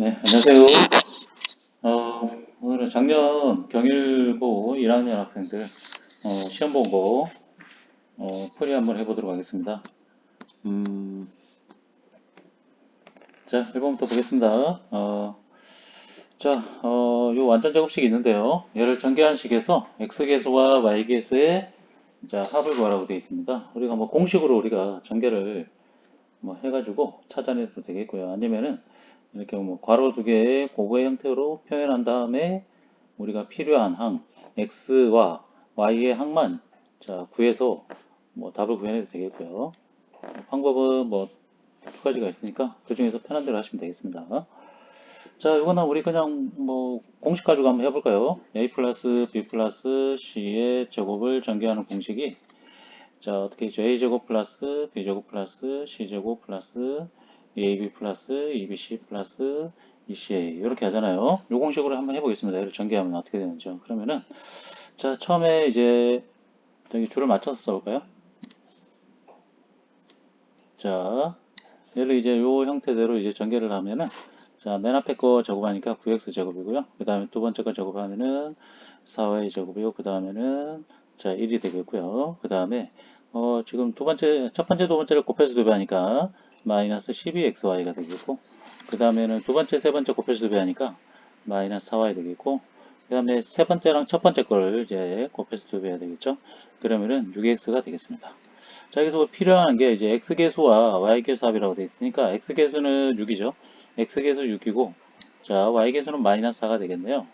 네, 안녕하세요. 오늘은 작년 경일고 1학년 학생들 시험 본 거 풀이 한번 해보도록 하겠습니다. 음, 자, 1번부터 보겠습니다. 요 완전 제곱식이 있는데요. 얘를 전개한식에서 x계수와 y계수의 자, 합을 구하라고 되어 있습니다. 우리가 뭐 공식으로 우리가 전개를 뭐 해가지고 찾아내도 되겠고요. 아니면은 이렇게 뭐 괄호 두 개의 곱의 형태로 표현한 다음에 우리가 필요한 항 x와 y의 항만 자 구해서 뭐 답을 구해내도 되겠고요. 방법은 뭐 두 가지가 있으니까 그 중에서 편한 대로 하시면 되겠습니다. 자, 이거는 우리 그냥 뭐 공식 가지고 한번 해볼까요? a 플러스 b 플러스 c의 제곱을 전개하는 공식이 자 어떻게 있죠? a 제곱 플러스 b 제곱 플러스 c 제곱 플러스 ab 플러스 ebc 플러스 ECA 이렇게 하잖아요. 이 공식으로 한번 해보겠습니다. 얘를 전개하면 어떻게 되는지요. 그러면은 자 처음에 이제 여기 줄을 맞춰서 써볼까요? 자 얘를 이제 요 형태대로 이제 전개를 하면은 자 맨 앞에 거 제곱하니까 9x 제곱이고요. 그 다음에 두 번째 거 제곱하면은 4y 제곱이고 그 다음에는 자 1이 되겠고요. 그 다음에 지금 첫 번째 두 번째를 곱해서 두 배 하니까 마이너스 12xy가 되겠고 그 다음에는 두 번째 세 번째 곱해서 두 배 하니까 마이너스 4y 되겠고 그 다음에 세 번째랑 첫 번째 걸 이제 곱해서 두 배 해야 되겠죠. 그러면은 6x가 되겠습니다. 자, 여기서 필요한 게 이제 x계수와 y계수 합이라고 되어 있으니까 x계수는 6이죠. x계수 6이고 자, y계수는 마이너스 4가 되겠네요.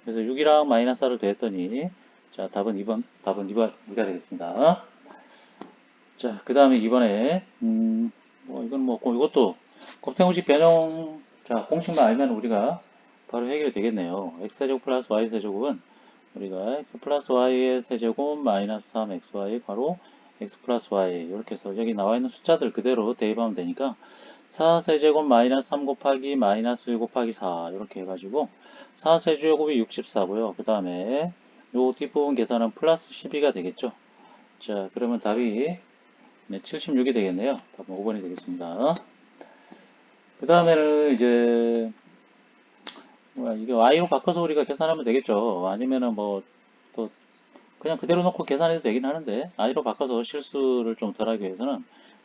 그래서 6이랑 마이너스 4를 더했더니 자, 답은 2가 되겠습니다. 자, 그 다음에 이번에 뭐 이건 뭐 이것도 곱셈공식 변형 자, 공식만 알면 우리가 바로 해결이 되겠네요. x제곱 플러스 y세제곱은 우리가 x 플러스 y의 세제곱 마이너스 3xy 바로 x 플러스 y 이렇게 해서 여기 나와 있는 숫자들 그대로 대입하면 되니까 4세제곱 마이너스 3 곱하기 마이너스 1 곱하기 4 이렇게 해가지고 4세제곱이 64고요. 그 다음에 요 뒷부분 계산은 플러스 12가 되겠죠. 자 그러면 답이 네, 76이 되겠네요. 답은 5번이 되겠습니다. 그 다음에는 이제 뭐야 이게 y로 바꿔서 우리가 계산하면 되겠죠. 아니면은 뭐 또 그냥 그대로 놓고 계산해도 되긴 하는데 i로 바꿔서 실수를 좀 덜하기 위해서는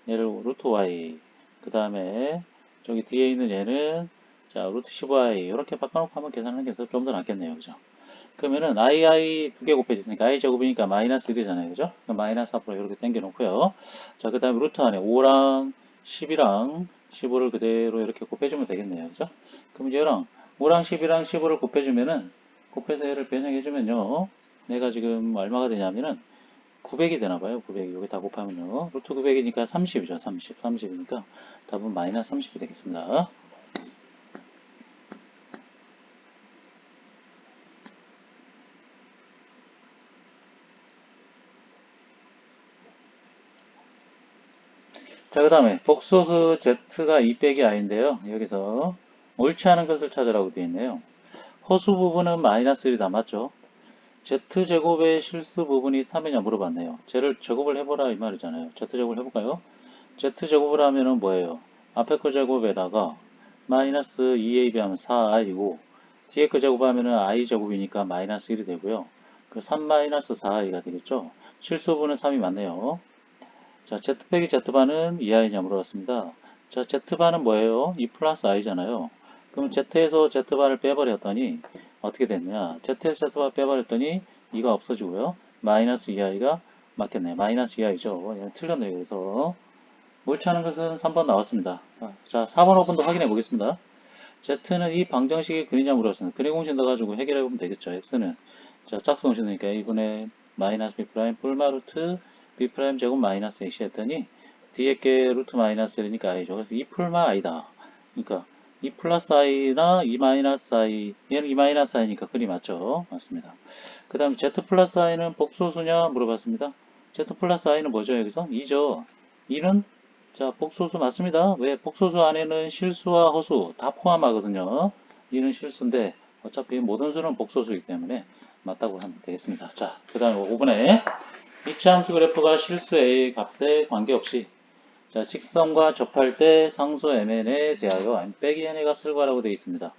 얘를 루트 y 그 다음에 저기 뒤에 있는 얘는 자 루트 15y 이렇게 바꿔놓고 한번 계산하는 게 좀 더 낫겠네요. 그죠? 그러면은 i 두 개 곱해졌으니까 i 제곱이니까 마이너스 1이잖아요. 그죠? 마이너스 앞으로 이렇게 당겨 놓고요. 자, 그 다음에 루트 안에 5랑 10이랑 15를 그대로 이렇게 곱해주면 되겠네요. 그죠? 그럼 얘랑 5랑 10이랑 15를 곱해주면은 곱해서 얘를 변형해주면요. 내가 지금 얼마가 되냐면은 900이 되나 봐요. 900. 여기 다 곱하면요. 루트 900이니까 30이죠. 30. 30이니까 답은 마이너스 30이 되겠습니다. 자, 그 다음에 복소수 z가 2 빼기 i인데요. 여기서 옳지 않은 것을 찾으라고 되어 있네요. 허수 부분은 마이너스 1이다. 맞죠? z제곱의 실수 부분이 3이냐 물어봤네요. 쟤를 제곱을 해보라 이 말이잖아요. z제곱을 해볼까요? z제곱을 하면은 뭐예요? 앞에 거 제곱에다가 마이너스 2ab 하면 4i고 뒤에 거 제곱하면은 i제곱이니까 마이너스 1이 되고요. 그 3 마이너스 4i가 되겠죠? 실수 부분은 3이 맞네요. 자, z 빼기 z반은 2i냐 물어봤습니다. 자, z반은 뭐예요? 2 플러스 i잖아요. 그럼 z에서 z반을 빼버렸더니 어떻게 됐냐? z에서 z반 빼버렸더니 2가 없어지고요. 마이너스 2i가 맞겠네. 마이너스 2i죠. 얘는 틀렸네요. 그래서 옳지 않은 것은 3번 나왔습니다. 자, 4번, 5번도 확인해 보겠습니다. z는 이 방정식이 근이냐 물어봤습니다. 근의 공식 넣어가지고 해결해 보면 되겠죠. x는 자, 짝수 공식 넣으니까 a분의 마이너스 b 프라임 뿔마 루트 b 프라임 제곱 마이너스 x 했더니 뒤에 게 루트 마이너스 1이니까 i죠. 그래서 2 풀마 i다. 그러니까 2 플러스 i나 2 마이너스 i 얘는 2 마이너스 i니까 근이 맞죠. 맞습니다. 그 다음에 z 플러스 i는 복소수냐 물어봤습니다. z 플러스 i는 뭐죠? 여기서 2죠. 2는 자, 복소수 맞습니다. 왜? 복소수 안에는 실수와 허수 다 포함하거든요. 이는 실수인데 어차피 모든 수는 복소수이기 때문에 맞다고 하면 되겠습니다. 자, 그 다음에 5번에 이차함수 그래프가 실수 A 값에 관계없이 자, 직선과 접할 때 상수 mn에 대하여 n 빼기 n의 값을 구하라고 되어 있습니다.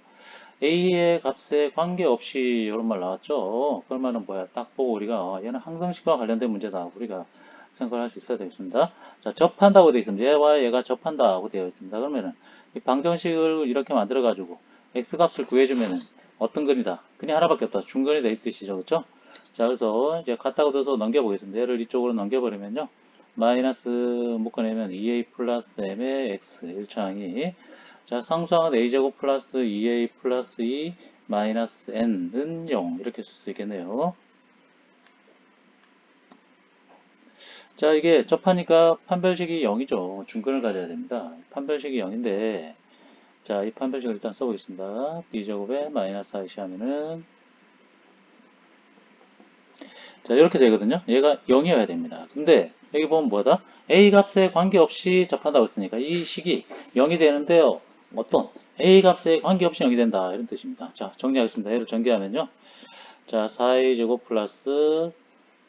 a의 값에 관계없이 이런 말 나왔죠. 그러면은 뭐야? 딱 보고 우리가 얘는 항등식과 관련된 문제다. 우리가 생각을 할 수 있어야 되겠습니다. 자, 접한다고 되어 있습니다. 얘와 얘가 접한다고 되어 있습니다. 그러면은 이 방정식을 이렇게 만들어 가지고 x 값을 구해주면은 어떤 근이다? 근이 하나밖에 없다. 중근이 돼 있듯이죠. 그렇죠? 자, 그래서 이제 갖다가 둬서 넘겨보겠습니다. 얘를 이쪽으로 넘겨버리면요. 마이너스 묶어내면 2a 플러스 m의 x 1차항이 자, 상수항은 a제곱 플러스 2a 플러스 2 마이너스 n은 0 이렇게 쓸 수 있겠네요. 자, 이게 접하니까 판별식이 0이죠. 중근을 가져야 됩니다. 판별식이 0인데 자, 이 판별식을 일단 써보겠습니다. b제곱에 마이너스 ic 하면은 자, 이렇게 되거든요. 얘가 0이어야 됩니다. 근데 여기 보면 뭐다? a 값에 관계없이 접한다고 했으니까 이 식이 0이 되는데요. 어떤 a 값에 관계없이 0이 된다 이런 뜻입니다. 자, 정리하겠습니다. 얘를 전개하면요. 자, 4a제곱 플러스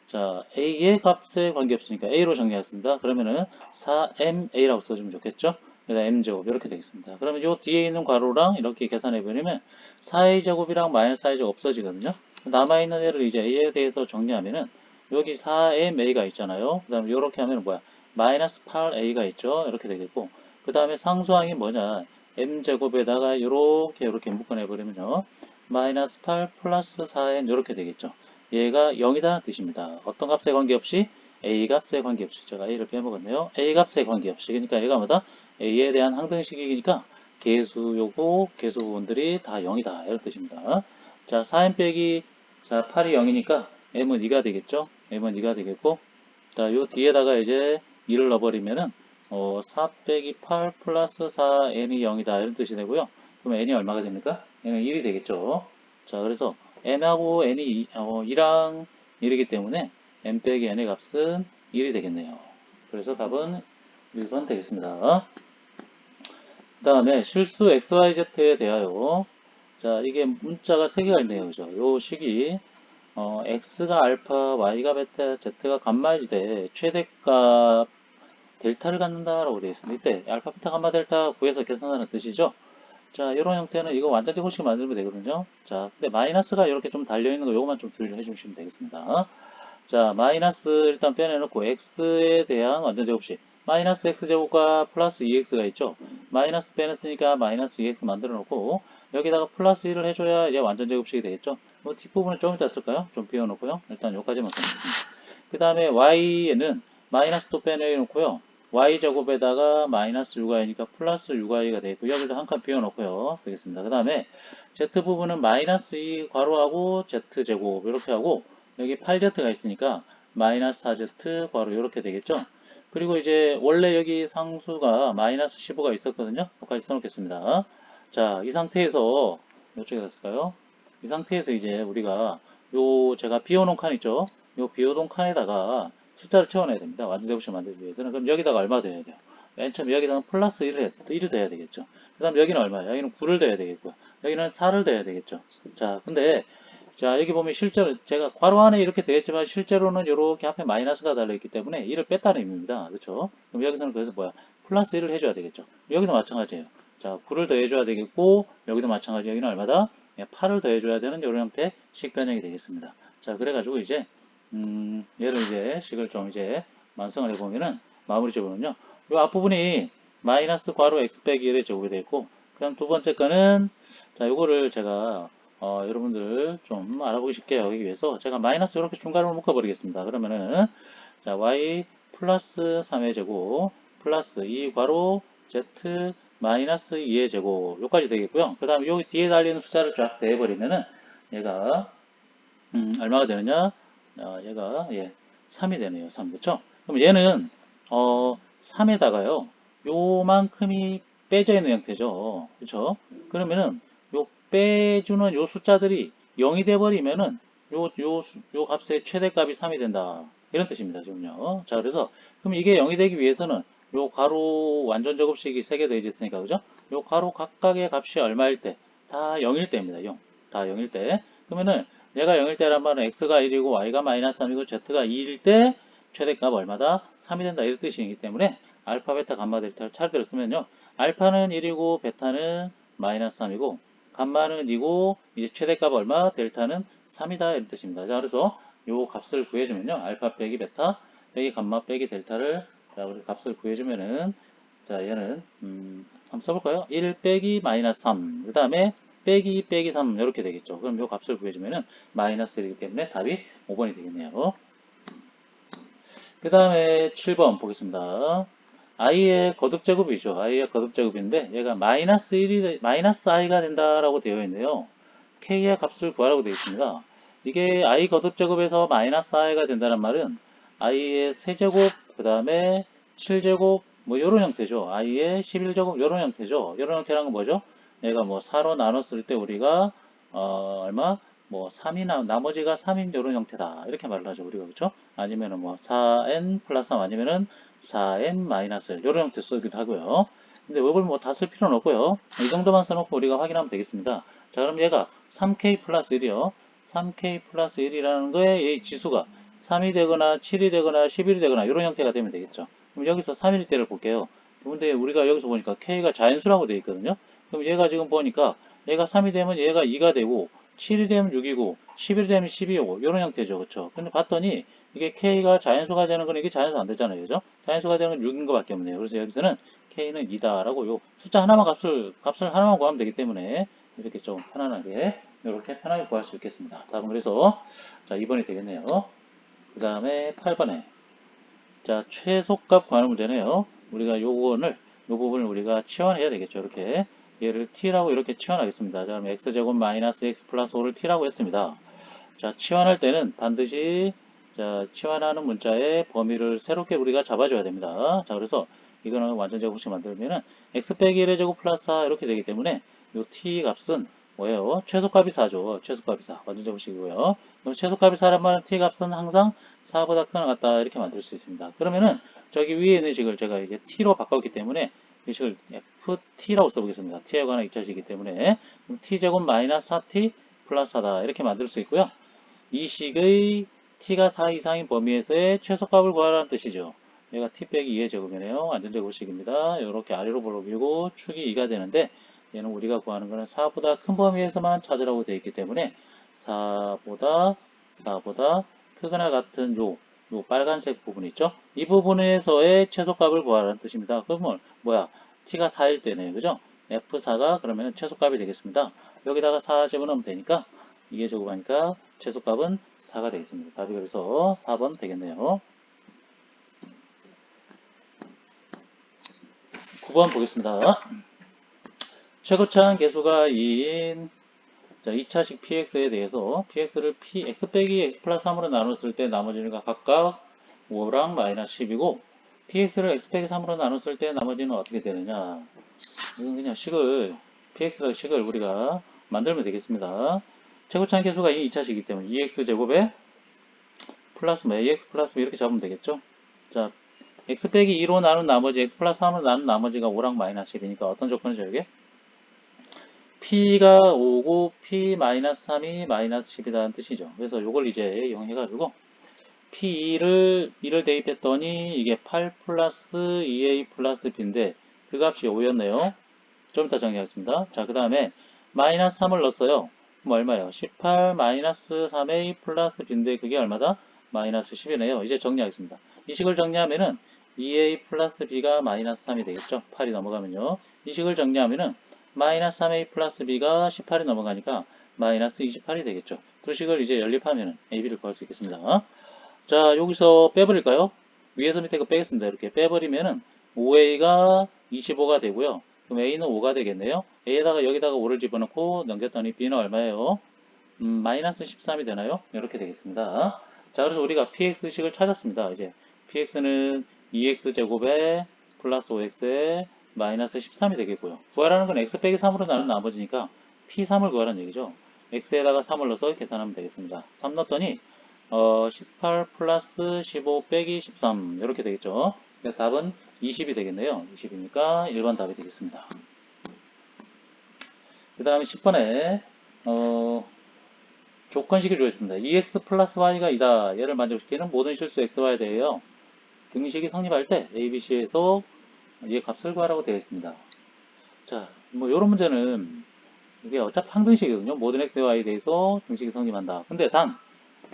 자, a의 값에 관계없으니까 a로 정리하겠습니다. 그러면은 4ma라고 써주면 좋겠죠? 그다음 m제곱 이렇게 되겠습니다. 그러면 요 뒤에 있는 괄호랑 이렇게 계산해버리면 4a제곱이랑 마이너스 4a제곱 없어지거든요. 남아있는 애를 이제 a에 대해서 정리하면은 여기 4ma가 있잖아요. 그 다음에 이렇게 하면 뭐야? 마이너스 8a가 있죠. 이렇게 되겠고 그 다음에 상수항이 뭐냐? m제곱에다가 이렇게 묶어내버리면요. 마이너스 8 플러스 4n 이렇게 되겠죠. 얘가 0이라는 뜻입니다. 어떤 값에 관계없이? A 값에 관계없이. 제가 A를 빼먹었네요. A 값에 관계없이. 그러니까 얘가 뭐다? A에 대한 항등식이니까 계수 계수 부분들이 다 0이다. 이런 뜻입니다. 자, 4n 빼기 자, 8이 0이니까 M은 2가 되겠죠? M은 2가 되겠고 자, 요 뒤에다가 이제 2를 넣어버리면은 4 빼기 8 플러스 4n이 0이다. 이런 뜻이 되고요. 그럼 n이 얼마가 됩니까? n은 1이 되겠죠. 자, 그래서 m하고 n이 2랑 1이기 때문에 m 빼기 n의 값은 1이 되겠네요. 그래서 답은 1번 되겠습니다. 그 다음에 실수 xyz에 대하여 자, 이게 문자가 3개가 있네요. 그죠? 요 식이 x가 알파, y가 베타, z가 감마일 때 최대값 델타를 갖는다라고 되어 있습니다. 이때 알파, 베타, 감마, 델타 구해서 계산하는 뜻이죠. 자, 이런 형태는 이거 완전히 공식 만들면 되거든요. 자, 근데 마이너스가 이렇게 좀 달려있는 거 요것만 좀 주의를 해주시면 되겠습니다. 자, 마이너스 일단 빼내놓고 x에 대한 완전제곱식 마이너스 x제곱과 플러스 2x가 있죠. 마이너스 빼냈으니까 마이너스 2x 만들어 놓고 여기다가 플러스 1을 해줘야 이제 완전제곱식이 되겠죠. 뭐 뒷부분은 좀 이따 쓸까요? 좀 비워놓고요. 일단 여기까지만 써놓겠습니다. 그 다음에 y에는 마이너스 또 빼내놓고요. y제곱에다가 마이너스 6i니까 플러스 6i가 되고 여기도 한 칸 비워놓고요. 쓰겠습니다. 그 다음에 z부분은 마이너스 2 괄호하고 z제곱 이렇게 하고 여기 8z가 있으니까 마이너스 4z 괄호 이렇게 되겠죠. 그리고 이제 원래 여기 상수가 마이너스 15가 있었거든요. 여기까지 써놓겠습니다. 자, 이 상태에서 이쪽에다 쓸까요? 이 상태에서 이제 우리가 요 제가 비워놓은 칸 있죠? 요 비워놓은 칸에다가 숫자를 채워놔야 됩니다. 완전제곱식 만들기 위해서는. 그럼 여기다가 얼마 돼야 돼요? 맨 처음에 여기다가 플러스 1을 돼야 되겠죠. 그 다음 여기는 얼마예요? 여기는 9를 돼야 되겠고요. 여기는 4를 돼야 되겠죠. 자, 근데 자, 여기 보면 실제로 제가 괄호 안에 이렇게 되겠지만 실제로는 이렇게 앞에 마이너스가 달려있기 때문에 1을 뺐다는 의미입니다. 그렇죠? 그럼 여기서는 그래서 뭐야? 플러스 1을 해줘야 되겠죠. 여기도 마찬가지예요. 자, 9를 더해줘야 되겠고 여기도 마찬가지. 여기는 얼마다? 8을 더해줘야 되는 이런 형태 식 변형이 되겠습니다. 자, 그래가지고 이제 얘를 이제 식을 좀 이제 완성을 해보면은 마무리 제곱은요. 이 앞부분이 마이너스 괄호 x 빼기 1의 제곱이 되겠고 그 다음 두 번째 거는 자, 요거를 제가 여러분들 좀 알아보기 쉽게 하기 위해서 제가 마이너스 이렇게 중간으로 묶어버리겠습니다. 그러면은 자, y 플러스 3의 제곱 플러스 2 괄호 z 마이너스 2의 제곱 요까지 되겠고요. 그 다음에 여기 뒤에 달리는 숫자를 쫙 대버리면은 얘가 얼마가 되느냐? 얘가 3이 되네요. 3 그렇죠? 그럼 얘는 3에다가요. 요만큼이 빼져 있는 형태죠. 그렇죠? 그러면은 요 빼주는 요 숫자들이 0이 돼 버리면은 요 값의 최대값이 3이 된다. 이런 뜻입니다. 지금요. 자, 그래서 그럼 이게 0이 되기 위해서는 요 가로 완전 제곱식이 3개 더해져 있으니까 그죠? 요 가로 각각의 값이 얼마일 때? 다 0일 때입니다. 0. 다 0일 때. 그러면은 얘가 0일 때란 말은 x가 1이고 y가 마이너스 3이고 z가 2일 때 최대값 얼마다? 3이 된다. 이런 뜻이기 때문에 알파, 베타, 감마, 델타를 차례대로 쓰면요. 알파는 1이고 베타는 마이너스 3이고 감마는 2고 이제 최대값 얼마? 델타는 3이다 이런 뜻입니다. 자, 그래서 요 값을 구해주면요. 알파 빼기 베타 빼기 감마 빼기 델타를 자, 우리 값을 구해주면은 자, 얘는 한번 써볼까요? 1 빼기 마이너스 3. 그 다음에 빼기 2 빼기 3 이렇게 되겠죠. 그럼 요 값을 구해주면은 마이너스 1이기 때문에 답이 5번이 되겠네요. 그 다음에 7번 보겠습니다. i의 거듭제곱이죠. i의 거듭제곱인데 얘가 마이너스 1이 마이너스 i가 된다라고 되어 있네요. k의 값을 구하라고 되어 있습니다. 이게 i 거듭제곱에서 마이너스 i가 된다는 말은 i의 세제곱 그 다음에 7제곱 뭐 이런 형태죠. i의 11제곱 이런 형태죠. 이런 형태라는 건 뭐죠? 얘가 뭐 4로 나눴을 때 우리가 얼마? 뭐 3이 나머지가 3인 이런 형태다. 이렇게 말을 하죠. 우리가 그렇죠? 아니면은 뭐 4n 플러스 3 아니면은 4n 마이너스 1 이런 형태 쓰기도 하고요. 근데 이걸 뭐 다 쓸 필요는 없고요. 이 정도만 써놓고 우리가 확인하면 되겠습니다. 자, 그럼 얘가 3k 플러스 1이요. 3k 플러스 1이라는 거에 이 지수가 3이 되거나 7이 되거나 11이 되거나 이런 형태가 되면 되겠죠. 그럼 여기서 3일 때를 볼게요. 근데 우리가 여기서 보니까 k가 자연수라고 되어 있거든요. 그럼 얘가 지금 보니까 얘가 3이 되면 얘가 2가 되고 7이 되면 6이고 11이 되면 12이고 이런 형태죠. 그렇죠? 근데 봤더니 이게 k가 자연수가 되는 건 이게 자연수 안 되잖아요. 그죠? 자연수가 되는 건 6인 것밖에 없네요. 그래서 여기서는 k는 2다라고 요 숫자 하나만 값을 하나만 구하면 되기 때문에 이렇게 좀 편안하게 이렇게 편하게 구할 수 있겠습니다. 답은 그래서 자 2번이 되겠네요. 그 다음에 8번에 자 최소값 구하는 문제네요. 우리가 요 부분을 우리가 치환해야 되겠죠. 이렇게 얘를 t라고 이렇게 치환하겠습니다. 자 그럼 x제곱 마이너스 x 플러스 5를 t라고 했습니다. 자 치환할 때는 반드시 자 치환하는 문자의 범위를 새롭게 우리가 잡아줘야 됩니다. 자 그래서 이거는 완전 제곱식 만들면은 x 빼기 1의 제곱 플러스 4 이렇게 되기 때문에 요 t 값은 뭐예요? 최소값이 4죠. 최소값이 4. 완전 제곱식이고요. 그럼 최소값이 4란 말은 t 값은 항상 4보다 크거나 같다 이렇게 만들 수 있습니다. 그러면은 저기 위에 있는 식을 제가 이제 t로 바꿨기 때문에 이 식을 ft라고 써보겠습니다. t에 관한 2차식이기 때문에 t제곱 마이너스 4t 플러스 4다 이렇게 만들 수 있고요. 이 식의 t가 4 이상인 범위에서의 최소값을 구하라는 뜻이죠. 얘가 t 빼기 2의 제곱이네요. 완전 제곱식입니다. 이렇게 아래로 볼록이고 축이 2가 되는데 얘는 우리가 구하는 거는 4보다 큰 범위에서만 찾으라고 되어 있기 때문에 4보다 크거나 같은 요 빨간색 부분 있죠? 이 부분에서의 최소값을 구하라는 뜻입니다. 그러면 뭐야? t가 4일 때네요. 그죠? f4가 그러면 최소값이 되겠습니다. 여기다가 4 집어넣으면 되니까 이게 제곱하니까 최소값은 4가 되겠습니다. 답이 그래서 4번 되겠네요. 9번 보겠습니다. 최고차항 계수가 2인 2차식 px에 대해서 px를 x 빼기 x 플러스 3으로 나눴을 때 나머지는 각각 5랑 마이너스 10이고 px를 x 빼기 3으로 나눴을 때 나머지는 어떻게 되느냐 이건 그냥 px라는 식을 우리가 만들면 되겠습니다. 최고차항 계수가 2차식이기 때문에 2x제곱에 플러스 ax 플러스 b 이렇게 잡으면 되겠죠. 자, x 빼기 2로 나눈 나머지 x 플러스 3으로 나눈 나머지가 5랑 마이너스 1이니까 어떤 조건이죠 이게? p가 5고 p 마이너스 3이 마이너스 10이라는 뜻이죠. 그래서 이걸 이제 이용해가지고 p2를 대입했더니 이게 8 플러스 2a 플러스 b인데 그 값이 5였네요. 좀 이따 정리하겠습니다. 자, 그 다음에 마이너스 3을 넣었어요. 그럼 얼마예요? 18 마이너스 3a 플러스 b인데 그게 얼마다? 마이너스 10이네요. 이제 정리하겠습니다. 이 식을 정리하면은 2a 플러스 b가 마이너스 3이 되겠죠. 8이 넘어가면요. 이 식을 정리하면은 마이너스 3a 플러스 b가 18이 넘어가니까 마이너스 28이 되겠죠. 두 식을 이제 연립하면은 ab를 구할 수 있겠습니다. 자, 여기서 빼버릴까요? 위에서 밑에 거 빼겠습니다. 이렇게 빼버리면은 5a가 25가 되고요. 그럼 a는 5가 되겠네요. a에다가 여기다가 5를 집어넣고 넘겼더니 b는 얼마예요? 마이너스 13이 되나요? 이렇게 되겠습니다. 자, 그래서 우리가 px식을 찾았습니다. 이제 px는 2x제곱에 플러스 5x에 마이너스 13이 되겠고요. 구하라는 건 x 빼기 3으로 나눈 나머지니까 p3을 구하라는 얘기죠. x에다가 3을 넣어서 계산하면 되겠습니다. 3 넣었더니 18 플러스 15 빼기 13 이렇게 되겠죠. 그래서 답은 20이 되겠네요. 20이니까 1번 답이 되겠습니다. 그 다음에 10번에 조건식이 주어졌습니다. 2x 플러스 y가 이다. 얘를 만족시키는 모든 실수 xy에 대해요. 등식이 성립할 때 ABC에서 얘 값을 구하라고 되어 있습니다. 자, 뭐 이런 문제는 이게 어차피 항등식이거든요. 모든 x와 y에 대해서 등식이 성립한다. 근데 단,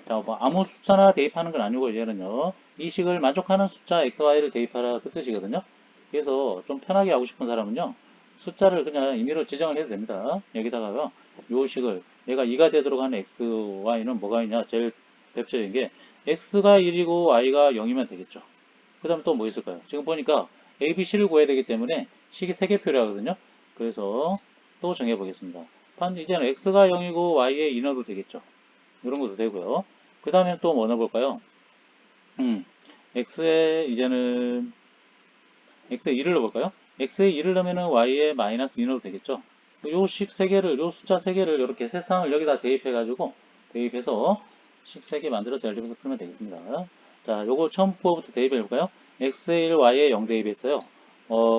자, 뭐 아무 숫자나 대입하는 건 아니고 얘는요. 이 식을 만족하는 숫자 x, y를 대입하라 그 뜻이거든요. 그래서 좀 편하게 하고 싶은 사람은요. 숫자를 그냥 임의로 지정을 해도 됩니다. 여기다가요. 요 식을 얘가 2가 되도록 하는 x, y는 뭐가 있냐? 제일 대표적인 게 x가 1이고 y가 0이면 되겠죠. 그 다음 또 뭐 있을까요? 지금 보니까 A, B, C를 구해야 되기 때문에 식이 3개 필요하거든요. 그래서 또 정해보겠습니다. 이제는 X가 0이고 Y의 인어도 되겠죠. 이런 것도 되고요. 그 다음에 또 뭐 넣어볼까요? X에 이제는 X에 2를 넣어볼까요? X에 2를 넣으면 Y에 마이너스 2 넣어도 되겠죠. 요 식 3개를, 요 숫자 3개를 이렇게 세상을 여기다 대입해가지고 대입해서 식 3개 만들어서 열림에서 풀면 되겠습니다. 자, 요거 처음 부호부터 대입해볼까요? X에 1, Y에 0 대입했어요.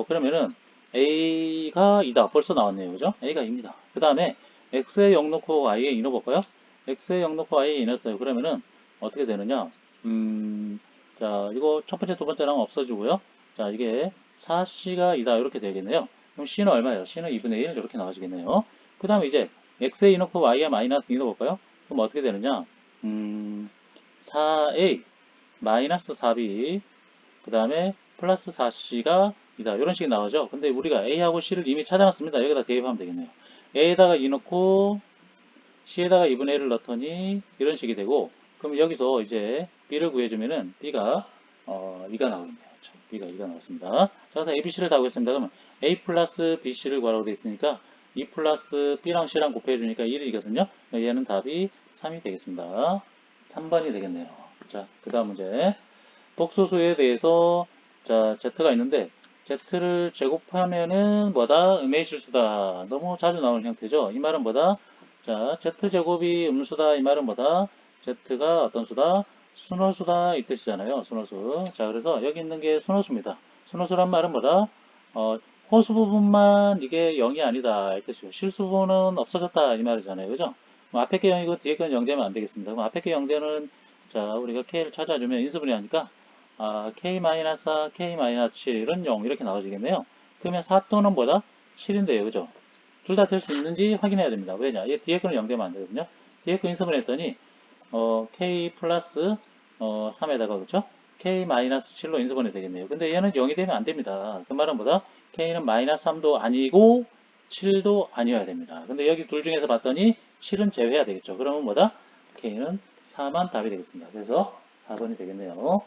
그러면은 A가 2다. 벌써 나왔네요. 그죠? A가 2입니다. 그 다음에 X에 0 넣고 Y에 2 넣어볼까요? X에 0 넣고 Y에 2 넣었어요. 그러면은 어떻게 되느냐? 자, 이거 첫 번째, 두 번째랑 없어지고요. 자, 이게 4C가 2다. 이렇게 되겠네요. 그럼 C는 얼마예요? C는 2분의 1 이렇게 나와지겠네요. 그 다음에 이제 X에 2 넣고 Y에 마이너스 2 넣어볼까요? 그럼 어떻게 되느냐? 4A 마이너스 4B 그 다음에 플러스 4C가 이다. 이런 식이 나오죠. 근데 우리가 A하고 C를 이미 찾아놨습니다. 여기다 대입하면 되겠네요. A에다가 2 넣고 C에다가 2분의 1을 넣더니 이런 식이 되고 그럼 여기서 이제 B를 구해주면은 B가 2가 나오겠네요. 그렇죠? B가 2가 나왔습니다. 자, 그래서 A, B, C를 다 구했습니다. 그러면 A 플러스 B, C를 구하라고 되어 있으니까 2 플러스 B랑 C랑 곱해주니까 1이거든요. 얘는 답이 3이 되겠습니다. 3번이 되겠네요. 자, 그 다음 문제. 복소수에 대해서 자, Z가 있는데 Z를 제곱하면은 뭐다? 음의 실수다. 너무 자주 나오는 형태죠. 이 말은 뭐다? 자, Z제곱이 음수다. 이 말은 뭐다? Z가 어떤 수다? 순호수다. 이 뜻이잖아요. 순호수. 자, 그래서 여기 있는 게 순호수입니다. 순호수란 말은 뭐다? 호수 부분만 이게 0이 아니다. 이 뜻이고 실수 부분은 없어졌다. 이 말이잖아요. 그죠? 뭐 앞에 게 0이고 뒤에 건 0되면 안 되겠습니다. 그럼 앞에 게 0되는 자, 우리가 K를 찾아주면 인수분해 하니까 K-4, K-7은 0 이렇게 나와지겠네요. 그러면 4 또는 뭐다? 7인데요. 그죠? 둘 다 될 수 있는지 확인해야 됩니다. 왜냐? 얘 뒤에 거는 0 되면 안 되거든요. 뒤에 거 인수분해 했더니 K 플러스 3에다가 그죠? K-7로 인수분해 되겠네요. 근데 얘는 0이 되면 안 됩니다. 그 말은 뭐다? K는 마이너스 3도 아니고 7도 아니어야 됩니다. 근데 여기 둘 중에서 봤더니 7은 제외해야 되겠죠. 그러면 뭐다? K는 4만 답이 되겠습니다. 그래서 4번이 되겠네요.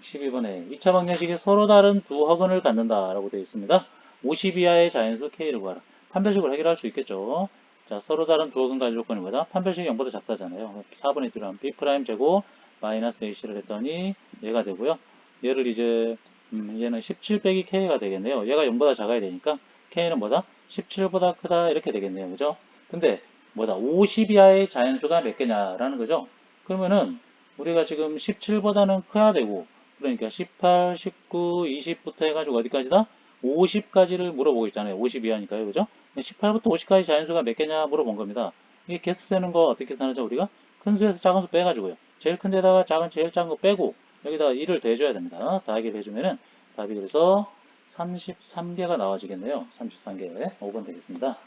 12번에 2차 방정식이 서로 다른 두 허근을 갖는다 라고 되어 있습니다. 50 이하의 자연수 K를 구하라. 판별식으로 해결할 수 있겠죠. 자, 서로 다른 두 허근 가질 조건이 뭐다? 판별식이 0보다 작다잖아요. 4번에 들어간 B'C 제곱 마이너스 AC를 했더니 얘가 되고요. 얘를 이제 얘는 17 빼기 K가 되겠네요. 얘가 0보다 작아야 되니까 K는 뭐다? 17보다 크다 이렇게 되겠네요. 그죠? 근데 뭐다? 50 이하의 자연수가 몇 개냐라는 거죠. 그러면은 우리가 지금 17보다는 커야 되고 그러니까 18, 19, 20부터 해가지고 어디까지다? 50까지를 물어보고 있잖아요. 50 이하니까요. 그죠? 18부터 50까지 자연수가 몇 개냐 물어본 겁니다. 이게 개수 세는 거 어떻게 세는죠 우리가? 큰 수에서 작은 수 빼가지고요. 제일 큰 데다가 제일 작은 거 빼고 여기다가 1을 더해줘야 됩니다. 더하기를 해주면은 답이 그래서 33개가 나와지겠네요. 33개. 5번 되겠습니다.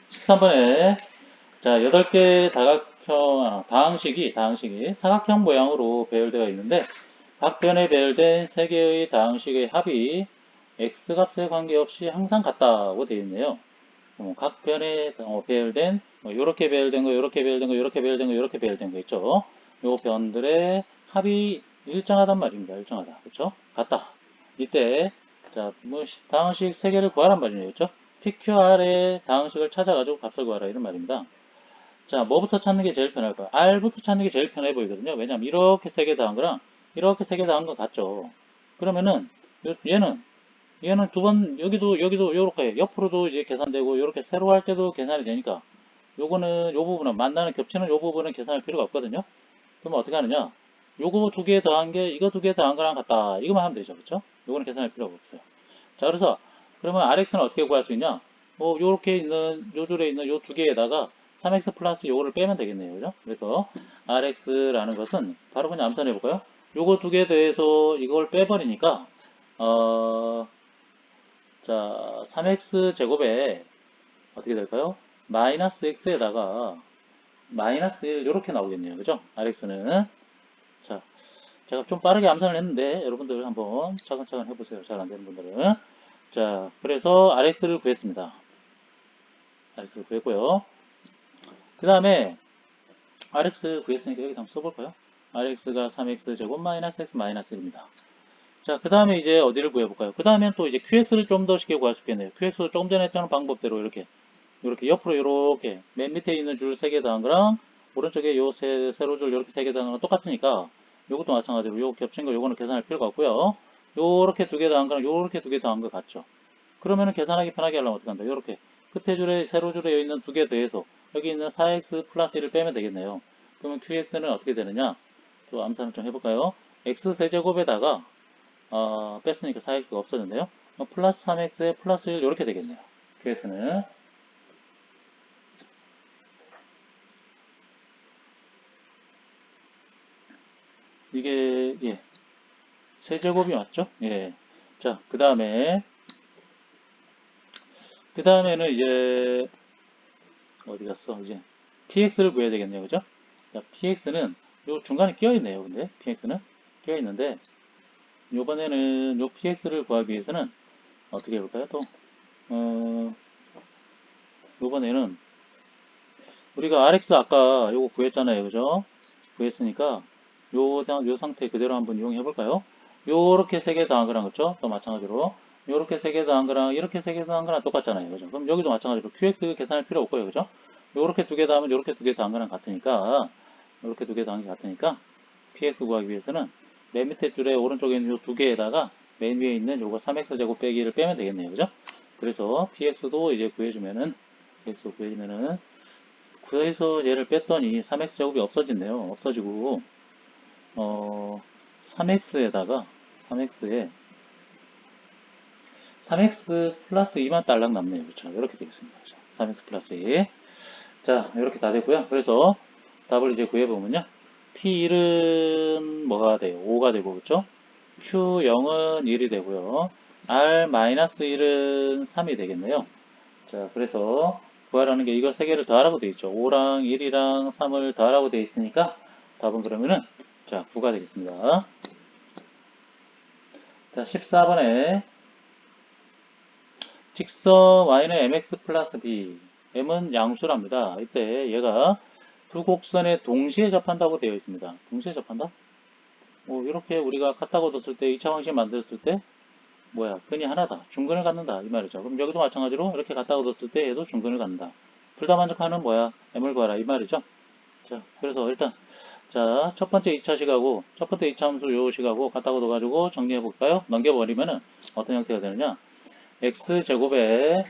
13번에 자, 8개의 다항식이 사각형 모양으로 배열되어 있는데 각 변에 배열된 3개의 다항식의 합이 x값에 관계없이 항상 같다고 되어 있네요. 각 변에 배열된 이렇게 배열된 거, 이렇게 배열된 거, 이렇게 배열된 거, 이렇게 배열된 거 있죠. 요 변들의 합이 일정하단 말입니다. 일정하다. 그렇죠? 같다. 이때 자, 뭐 다항식 3개를 구하란 말이에요. 그렇죠? PQR의 다항식을 찾아가지고 값을 구하라 이런 말입니다. 자, 뭐부터 찾는 게 제일 편할까요? R부터 찾는 게 제일 편해 보이거든요. 왜냐면 이렇게 세 개 더한 거랑 이렇게 세 개 더한 거 같죠. 그러면은 얘는 두 번 여기도 요렇게 옆으로도 이제 계산되고 이렇게 세로 할 때도 계산이 되니까 요거는 요 부분은 만나는 겹치는 요 부분은 계산할 필요가 없거든요. 그러면 어떻게 하느냐? 요거 두 개 더한 게 이거 두 개 더한 거랑 같다. 이거만 하면 되죠. 그렇죠? 요거는 계산할 필요가 없어요. 자, 그래서 그러면 RX는 어떻게 구할 수 있냐? 요렇게 있는 요 줄에 있는 요 두 개에다가 3x 플러스 요거를 빼면 되겠네요. 그죠? 그래서 RX라는 것은 바로 그냥 암산해 볼까요? 요거 두 개 더해서 이걸 빼버리니까, 자, 3x 제곱에 어떻게 될까요? 마이너스 x에다가 마이너스 1 이렇게 나오겠네요. 그죠? rx는. 자, 제가 좀 빠르게 암산을 했는데 여러분들 한번 차근차근 해보세요. 잘 안 되는 분들은. 자, 그래서 rx를 구했습니다. rx를 구했고요. 그 다음에 rx 구했으니까 여기 한번 써볼까요? rx가 3x 제곱 마이너스 x 마이너스 1입니다. 자, 그 다음에 이제 어디를 구해볼까요? 그 다음엔 또 이제 qx를 좀 더 쉽게 구할 수 있겠네요. qx도 조금 전에 했던 방법대로 이렇게 옆으로 이렇게 맨 밑에 있는 줄 3개 더한 거랑 오른쪽에 요 세로줄 이렇게 3개 더한 거랑 똑같으니까 요것도 마찬가지로 요 겹친 거 요거는 계산할 필요가 없고요. 요렇게 2개 더한 거랑 요렇게 2개 더한 거 같죠? 그러면은 계산하기 편하게 하려면 어떻게 한다? 요렇게 끝에 줄에 세로줄에 있는 2개 더해서 여기 있는 4x 플러스 1을 빼면 되겠네요. 그러면 qx는 어떻게 되느냐? 또 암산을 좀 해볼까요? x 세제곱에다가 뺐으니까 4x가 없어졌네요. 플러스 3x에 플러스 1 이렇게 되겠네요. qx는 이게 예, 세제곱이 맞죠? 예. 자, 그 다음에는 이제 어디 갔어? 이제 px를 구해야 되겠네요. 그죠? 자, px는 요 중간에 끼어 있네요. 근데 px는 끼어 있는데 요번에는 요 px를 구하기 위해서는 어떻게 해볼까요? 또 어, 요번에는 우리가 rx 아까 요거 구했잖아요. 그죠? 구했으니까 요 상태 그대로 한번 이용해 볼까요? 요렇게 세 개 더한 거랑 그쵸? 또 마찬가지로 요렇게 세 개 더한 거랑 이렇게 세 개 더한 거랑 똑같잖아요. 그죠? 그럼 여기도 마찬가지로 qx 계산할 필요 없고요. 그죠? 요렇게 두 개 더하면 요렇게 두 개 더한 거랑 같으니까 요렇게 두 개 더한 게 같으니까 px 구하기 위해서는 맨 밑에 줄에 오른쪽에 있는 요 두 개에다가 맨 위에 있는 요거 3x 제곱 빼기를 빼면 되겠네요. 그죠? 그래서 px도 이제 구해주면은 px 구해주면은 그래서 얘를 뺐더니 3x제곱이 없어진대요. 없어지고 3x에다가 3x에 3x 플러스 2만 딸랑 남네요. 그렇죠? 이렇게 되겠습니다. 3x 플러스 2. 자, 이렇게 다 됐고요. 그래서 답을 이제 구해보면요. P1은 뭐가 돼요? 5가 되고, 그렇죠? Q0은 1이 되고요. R-1은 3이 되겠네요. 자, 그래서 구하라는 게 이거 세 개를 더하라고 되어 있죠. 5랑 1이랑 3을 더하라고 되어 있으니까 답은 그러면은 자, 9가 되겠습니다. 자, 14번에 직선 y는 mx 플러스 b, m은 양수랍니다. 이때 얘가 두 곡선에 동시에 접한다고 되어 있습니다. 동시에 접한다? 이렇게 우리가 같다고 뒀을 때 2차 방식 만들었을 때 뭐야, 근이 하나다. 중근을 갖는다. 이 말이죠. 그럼 여기도 마찬가지로 이렇게 갖다가 뒀을 때 얘도 중근을 갖는다. 둘 다 만족하는 뭐야? m을 구하라. 이 말이죠. 자, 그래서 일단 자, 첫 번째 2차 식하고 첫 번째 2차 함수 요 식하고 갖다가 둬가지고 정리해 볼까요? 넘겨버리면은 어떤 형태가 되느냐? x제곱에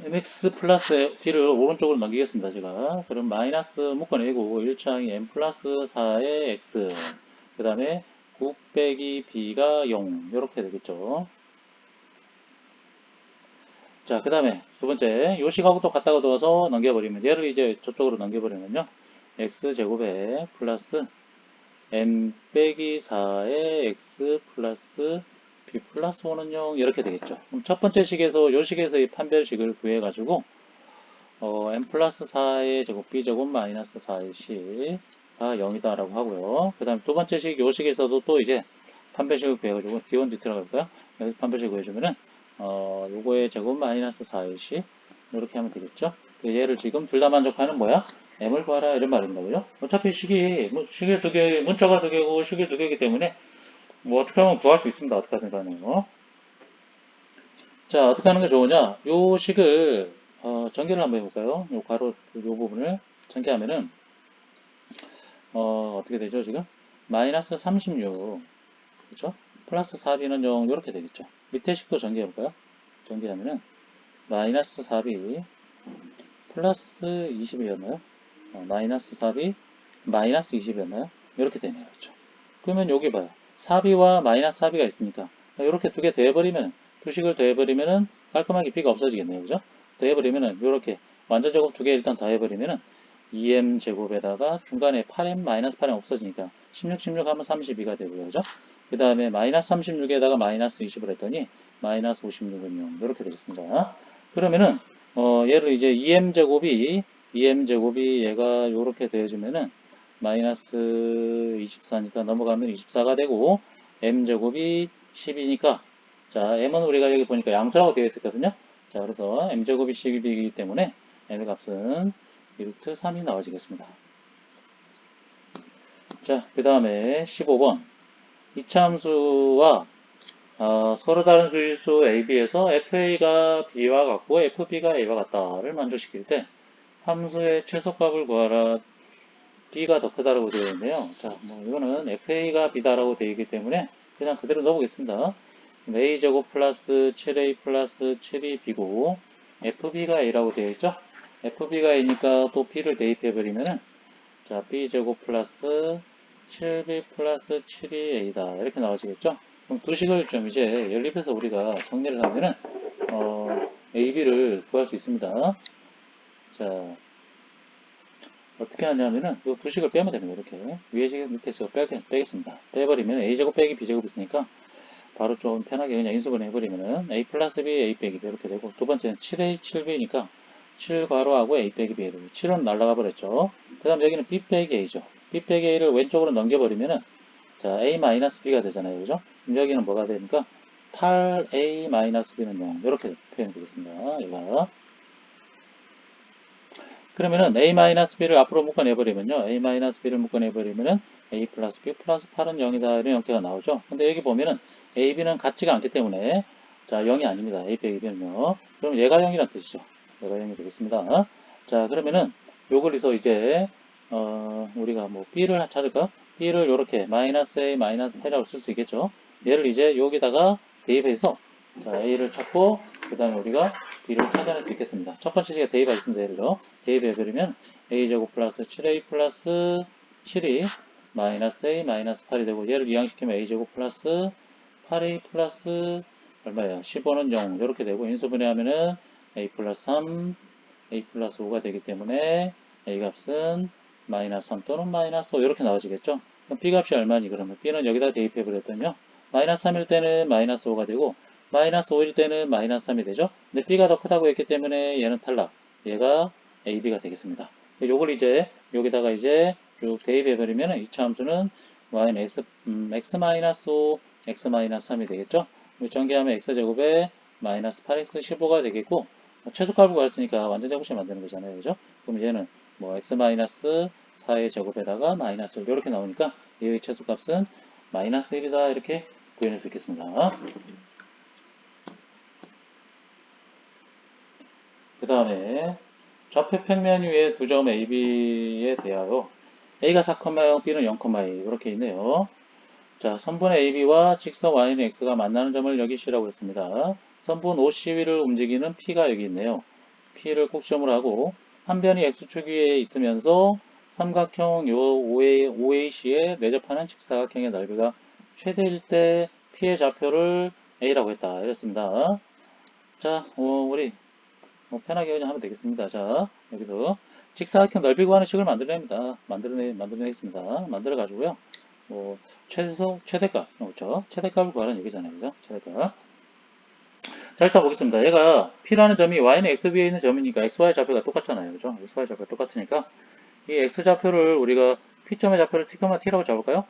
mx 플러스 b를 오른쪽으로 넘기겠습니다. 제가. 그럼 마이너스 묶어내고 1차항이 m 플러스 4의 x 그 다음에 9 빼기 b가 0 이렇게 되겠죠. 자, 그 다음에 두 번째 요식하고 또 갖다가 둬서 넘겨버리면 얘를 이제 저쪽으로 넘겨버리면요. x제곱에 플러스 m 빼기 4의 x 플러스 b 플러스 5는 0 이렇게 되겠죠. 그럼 첫 번째 식에서 요 식에서 이 판별식을 구해가지고 m 플러스 4의 제곱 b제곱 마이너스 4의 c가 0이다 라고 하고요. 그 다음 두 번째 식 요 식에서도 또 이제 판별식을 구해가지고 D1, D2 들어갈까요? 여기서 판별식 구해주면은 요거의 제곱 마이너스 4의 c 이렇게 하면 되겠죠. 얘를 지금 둘 다 만족하는 뭐야? m을 구하라 이런 말입니다. 그죠? 어차피 식이 식이 두 개, 문자가 두 개고 식이 두 개이기 때문에 뭐 어떻게 하면 구할 수 있습니다. 어떻게 하든 간에요. 자, 어떻게 하는 게 좋으냐? 요 식을 전개를 한번 해볼까요? 요 괄호 요 부분을 전개하면은 어떻게 되죠 지금? 마이너스 36 그렇죠? 플러스 4b는 0 이렇게 되겠죠. 밑에 식도 전개해볼까요? 전개하면은 마이너스 4b 플러스 20이었나요? 마이너스 4b 마이너스 20이었나요? 이렇게 되네요. 그렇죠? 그러면 여기 봐요. 4b와 마이너스 4b가 있으니까 이렇게 두 개 더해버리면 두 식을 더해버리면은 깔끔하게 b가 없어지겠네요. 그죠? 더해버리면은 이렇게 완전 제곱 두 개 일단 더해버리면은 2m 제곱에다가 중간에 8m 마이너스 8m 없어지니까 16 하면 32가 되고요. 그죠? 그 다음에 마이너스 36에다가 마이너스 20을 했더니 마이너스 56은 0 이렇게 되겠습니다. 그러면은 얘를 이제 2m 제곱이 얘가 요렇게 되어주면은 마이너스 24니까 넘어가면 24가 되고 m 제곱이 10이니까 자 m은 우리가 여기 보니까 양수라고 되어 있었거든요. 자 그래서 m 제곱이 10이기 때문에 m의 값은 루트 3이 나와지겠습니다. 자, 그 다음에 15번. 이차함수와 서로 다른 수지수 AB에서 FA가 B와 같고 FB가 A와 같다를 만족시킬 때 함수의 최소값을 구하라. B가 더 크다라고 되어 있네요. 자, 뭐 이거는 FA가 B다라고 되어 있기 때문에 그냥 그대로 넣어보겠습니다. A제곱 플러스 7A 플러스 7이 B고 FB가 A라고 되어 있죠? FB가 A니까 또 B를 대입해버리면은 자, B제곱 플러스 7B 플러스 7이 A다. 이렇게 나와지겠죠? 그럼 두 식을 좀 이제 연립해서 우리가 정리를 하면은, AB를 구할 수 있습니다. 자, 어떻게 하냐면은, 이 두 식을 빼면 됩니다. 이렇게. 위에 식, 밑에 식을 빼겠습니다. 빼버리면 A제곱 빼기 B제곱 있으니까, 바로 좀 편하게 그냥 인수분해 해버리면은, A 플러스 B, A 빼기 B 이렇게 되고, 두 번째는 7A, 7B니까, 7 괄호하고 A 빼기 B 되고, 7은 날라가 버렸죠. 그 다음 여기는 B 빼기 A죠. B 빼기 A를 왼쪽으로 넘겨버리면은, 자, A-B가 되잖아요. 그죠? 그럼 여기는 뭐가 되니까 8A-B는 0. 이렇게 표현이 되겠습니다. 얘가. 그러면은 A-B를 앞으로 묶어내버리면요. A-B를 묶어내버리면은 A 플러스 B 플러스 8은 0이다. 이런 형태가 나오죠. 근데 여기 보면은 A, B는 같지가 않기 때문에 자, 0이 아닙니다. A 빼기 B는요. 그럼 얘가 0이란 뜻이죠. 얘가 0이 되겠습니다. 자, 그러면은 요걸리서 이제 우리가 뭐 B를 찾을까? B를 이렇게 마이너스 A 마이너스 8이라고 쓸 수 있겠죠. 얘를 이제 여기다가 대입해서 자, A를 찾고 그 다음에 우리가 B를 찾아낼 수 있겠습니다. 첫 번째 식에 대입하겠습니다. 예를 들어 대입해버리면 A제곱 플러스 7A 플러스 7이 마이너스 A 마이너스 8이 되고 얘를 이항시키면 A제곱 플러스 8A 플러스 얼마예요? 15는 0 이렇게 되고 인수분해하면은 A 플러스 3 A 플러스 5가 되기 때문에 A 값은 마이너스 3 또는 마이너스 5 이렇게 나와지겠죠? 그럼 B 값이 얼마니 그러면 B는 여기다 대입해버렸더니요. 마이너스 3일 때는 마이너스 5가 되고 마이너스 5일 때는 마이너스 3이 되죠? 근데 B가 더 크다고 했기 때문에 얘는 탈락. 얘가 AB가 되겠습니다. 요걸 이제 여기다가 이제 쭉 대입해버리면 2차 함수는 y는 x-5, x-3이 되겠죠? 전개하면 x제곱에 마이너스 8x 15가 되겠고 최소값을 구했으니까 완전 제곱식 만드는 거잖아요. 그죠? 그럼 얘는 뭐 x-4의 제곱에다가 마이너스 1 이렇게 나오니까 얘의 최소값은 마이너스 1이다 이렇게 구해낼 수 있겠습니다. 그 다음에 좌표 평면 위에 두 점 AB에 대하여 A가 4,0, B는 0,2 이렇게 있네요. 자, 선분 AB와 직선 Y는 X가 만나는 점을 여기시라고 했습니다. 선분 OC를 움직이는 P가 여기 있네요. P를 꼭지점으로 하고 한 변이 X축 위에 있으면서 삼각형 요 OAC에 내접하는 직사각형의 넓이가 최대일 때 P의 좌표를 A라고 했다. 이랬습니다. 자, 우리 편하게 그냥 하면 되겠습니다. 자, 여기도 직사각형 넓이 구하는 식을 만들어냅니다. 만들어내겠습니다. 만들어가지고요. 뭐, 최대값, 그렇죠? 최대값을 구하는 얘기잖아요. 그죠? 최대값. 자, 일단 보겠습니다. 얘가 P라는 점이 Y는 X 위에 있는 점이니까 XY 좌표가 똑같잖아요. 그죠? XY 좌표가 똑같으니까 이 X 좌표를 우리가 P점의 좌표를 T라고 잡을까요?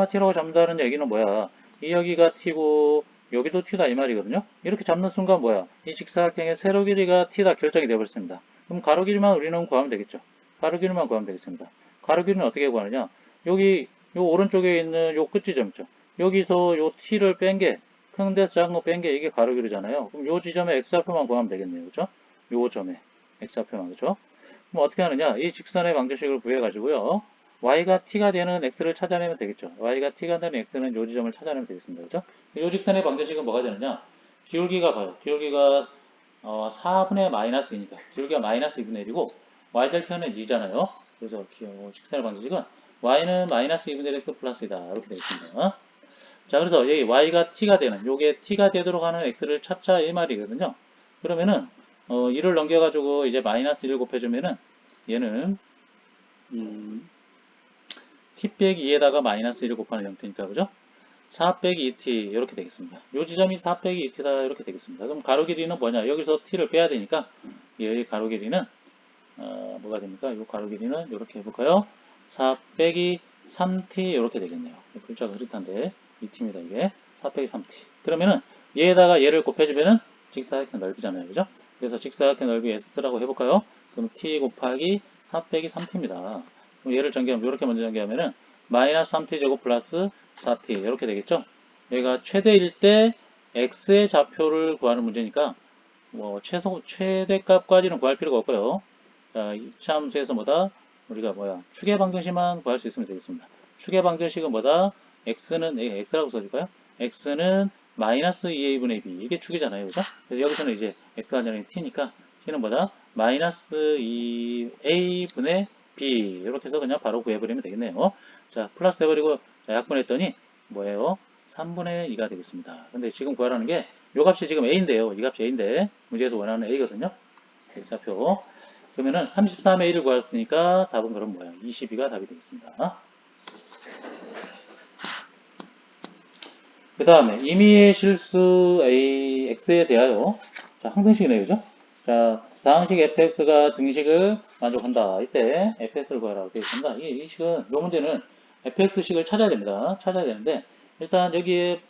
T라고 잡는다는 얘기는 뭐야? 이 여기가 T고 여기도 T다 이 말이거든요. 이렇게 잡는 순간 뭐야? 이 직사각형의 세로 길이가 T다 결정이 되어버렸습니다. 그럼 가로 길이만 우리는 구하면 되겠죠. 가로 길이만 구하면 되겠습니다. 가로 길이는 어떻게 구하느냐? 여기 요 오른쪽에 있는 요 끝지점 있죠. 여기서 요 T를 뺀 게 큰 데서 작은 거 뺀 게 이게 가로 길이잖아요. 그럼 요 지점에 X좌표만 구하면 되겠네요. 그죠? 요 점에 X좌표만 그죠? 그럼 어떻게 하느냐? 이 직선의 방정식을 구해가지고요. y가 t가 되는 x를 찾아내면 되겠죠. y가 t가 되는 x는 요 지점을 찾아내면 되겠습니다. 그죠? 요 직선의 방정식은 뭐가 되느냐? 기울기가 봐요. 기울기가 4분의 마이너스 2니까 기울기가 마이너스 2분의 1이고 y절편은 2잖아요. 그래서 직선의 방정식은 y는 마이너스 2분의 1 x 플러스 2다. 이렇게 되겠습니다. 자, 그래서 여기 y가 t가 되는 요게 t가 되도록 하는 x를 찾자 이 말이거든요. 그러면은 1을 넘겨가지고 이제 마이너스 1을 곱해주면은 얘는 t 빼기 2에다가 마이너스 1을 곱하는 형태니까, 그죠? 4 빼기 2t 이렇게 되겠습니다. 요 지점이 4 빼기 2t다 이렇게 되겠습니다. 그럼 가로 길이는 뭐냐? 여기서 t를 빼야 되니까 이 가로 길이는 뭐가 됩니까? 이 가로 길이는 이렇게 해볼까요? 4 빼기 3t 이렇게 되겠네요. 글자가 흐릿한데 2t입니다. 이게 4 빼기 3t. 그러면은 얘에다가 얘를 곱해주면은 직사각형 넓이잖아요. 그죠? 그래서 직사각형 넓이 s라고 해볼까요? 그럼 t 곱하기 4 빼기 3t입니다. 그럼 얘를 전개하면 이렇게 먼저 전개하면은 마이너스 3t 제곱 플러스 4t 이렇게 되겠죠? 얘가 최대일 때 x의 좌표를 구하는 문제니까 뭐 최대값까지는 구할 필요가 없고요. 자, 이차 함수에서 뭐다? 우리가 축의 방정식만 구할 수 있으면 되겠습니다. 축의 방정식은 뭐다? x는 x라고 써줄까요? x는 마이너스 2a분의 b 이게 축이잖아요, 그죠? 그래서 여기서는 이제 x가 아니라 t니까 t는 뭐다? 마이너스 2a분의 b 이렇게 해서 그냥 바로 구해버리면 되겠네요. 자, 플러스 해버리고 약분했더니 뭐예요? 3분의 2가 되겠습니다. 근데 지금 구하라는 게 이 값이 지금 a인데요. 이 값이 a인데 문제에서 원하는 a거든요. x좌표. 그러면은 33의 1을 구했으니까 답은 그럼 뭐야? 22가 답이 되겠습니다. 그 다음에 임의의 실수 a x에 대하여 자 항등식이네요, 그죠? 자 다항식 fx가 등식을 만족한다. 이때 fx를 구하라고 되어 있습니다. 이 식은 이 문제는 fx식을 찾아야 됩니다. 찾아야 되는데 일단 여기에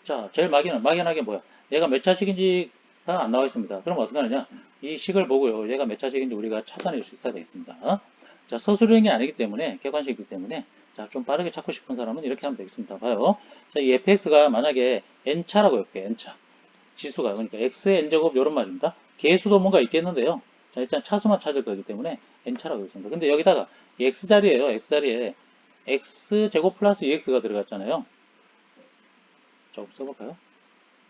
자 제일 막연하게 뭐야? 얘가 몇 차식인지가 안 나와 있습니다. 그럼 어떻게 하느냐? 이 식을 보고요. 얘가 몇 차식인지 우리가 찾아낼 수 있어야 되겠습니다. 자 서술형이 아니기 때문에 객관식이기 때문에 자, 좀 빠르게 찾고 싶은 사람은 이렇게 하면 되겠습니다. 봐요. 자, 이 fx가 만약에 n차라고 해볼게요. n차. 지수가. 그러니까 x의 n제곱 이런 말입니다. 개수도 뭔가 있겠는데요. 자, 일단 차수만 찾을 거기 때문에 n차라고 했습니다. 근데 여기다가 이 x자리에요. x자리에 x제곱 플러스 2x가 들어갔잖아요. 조금 써볼까요?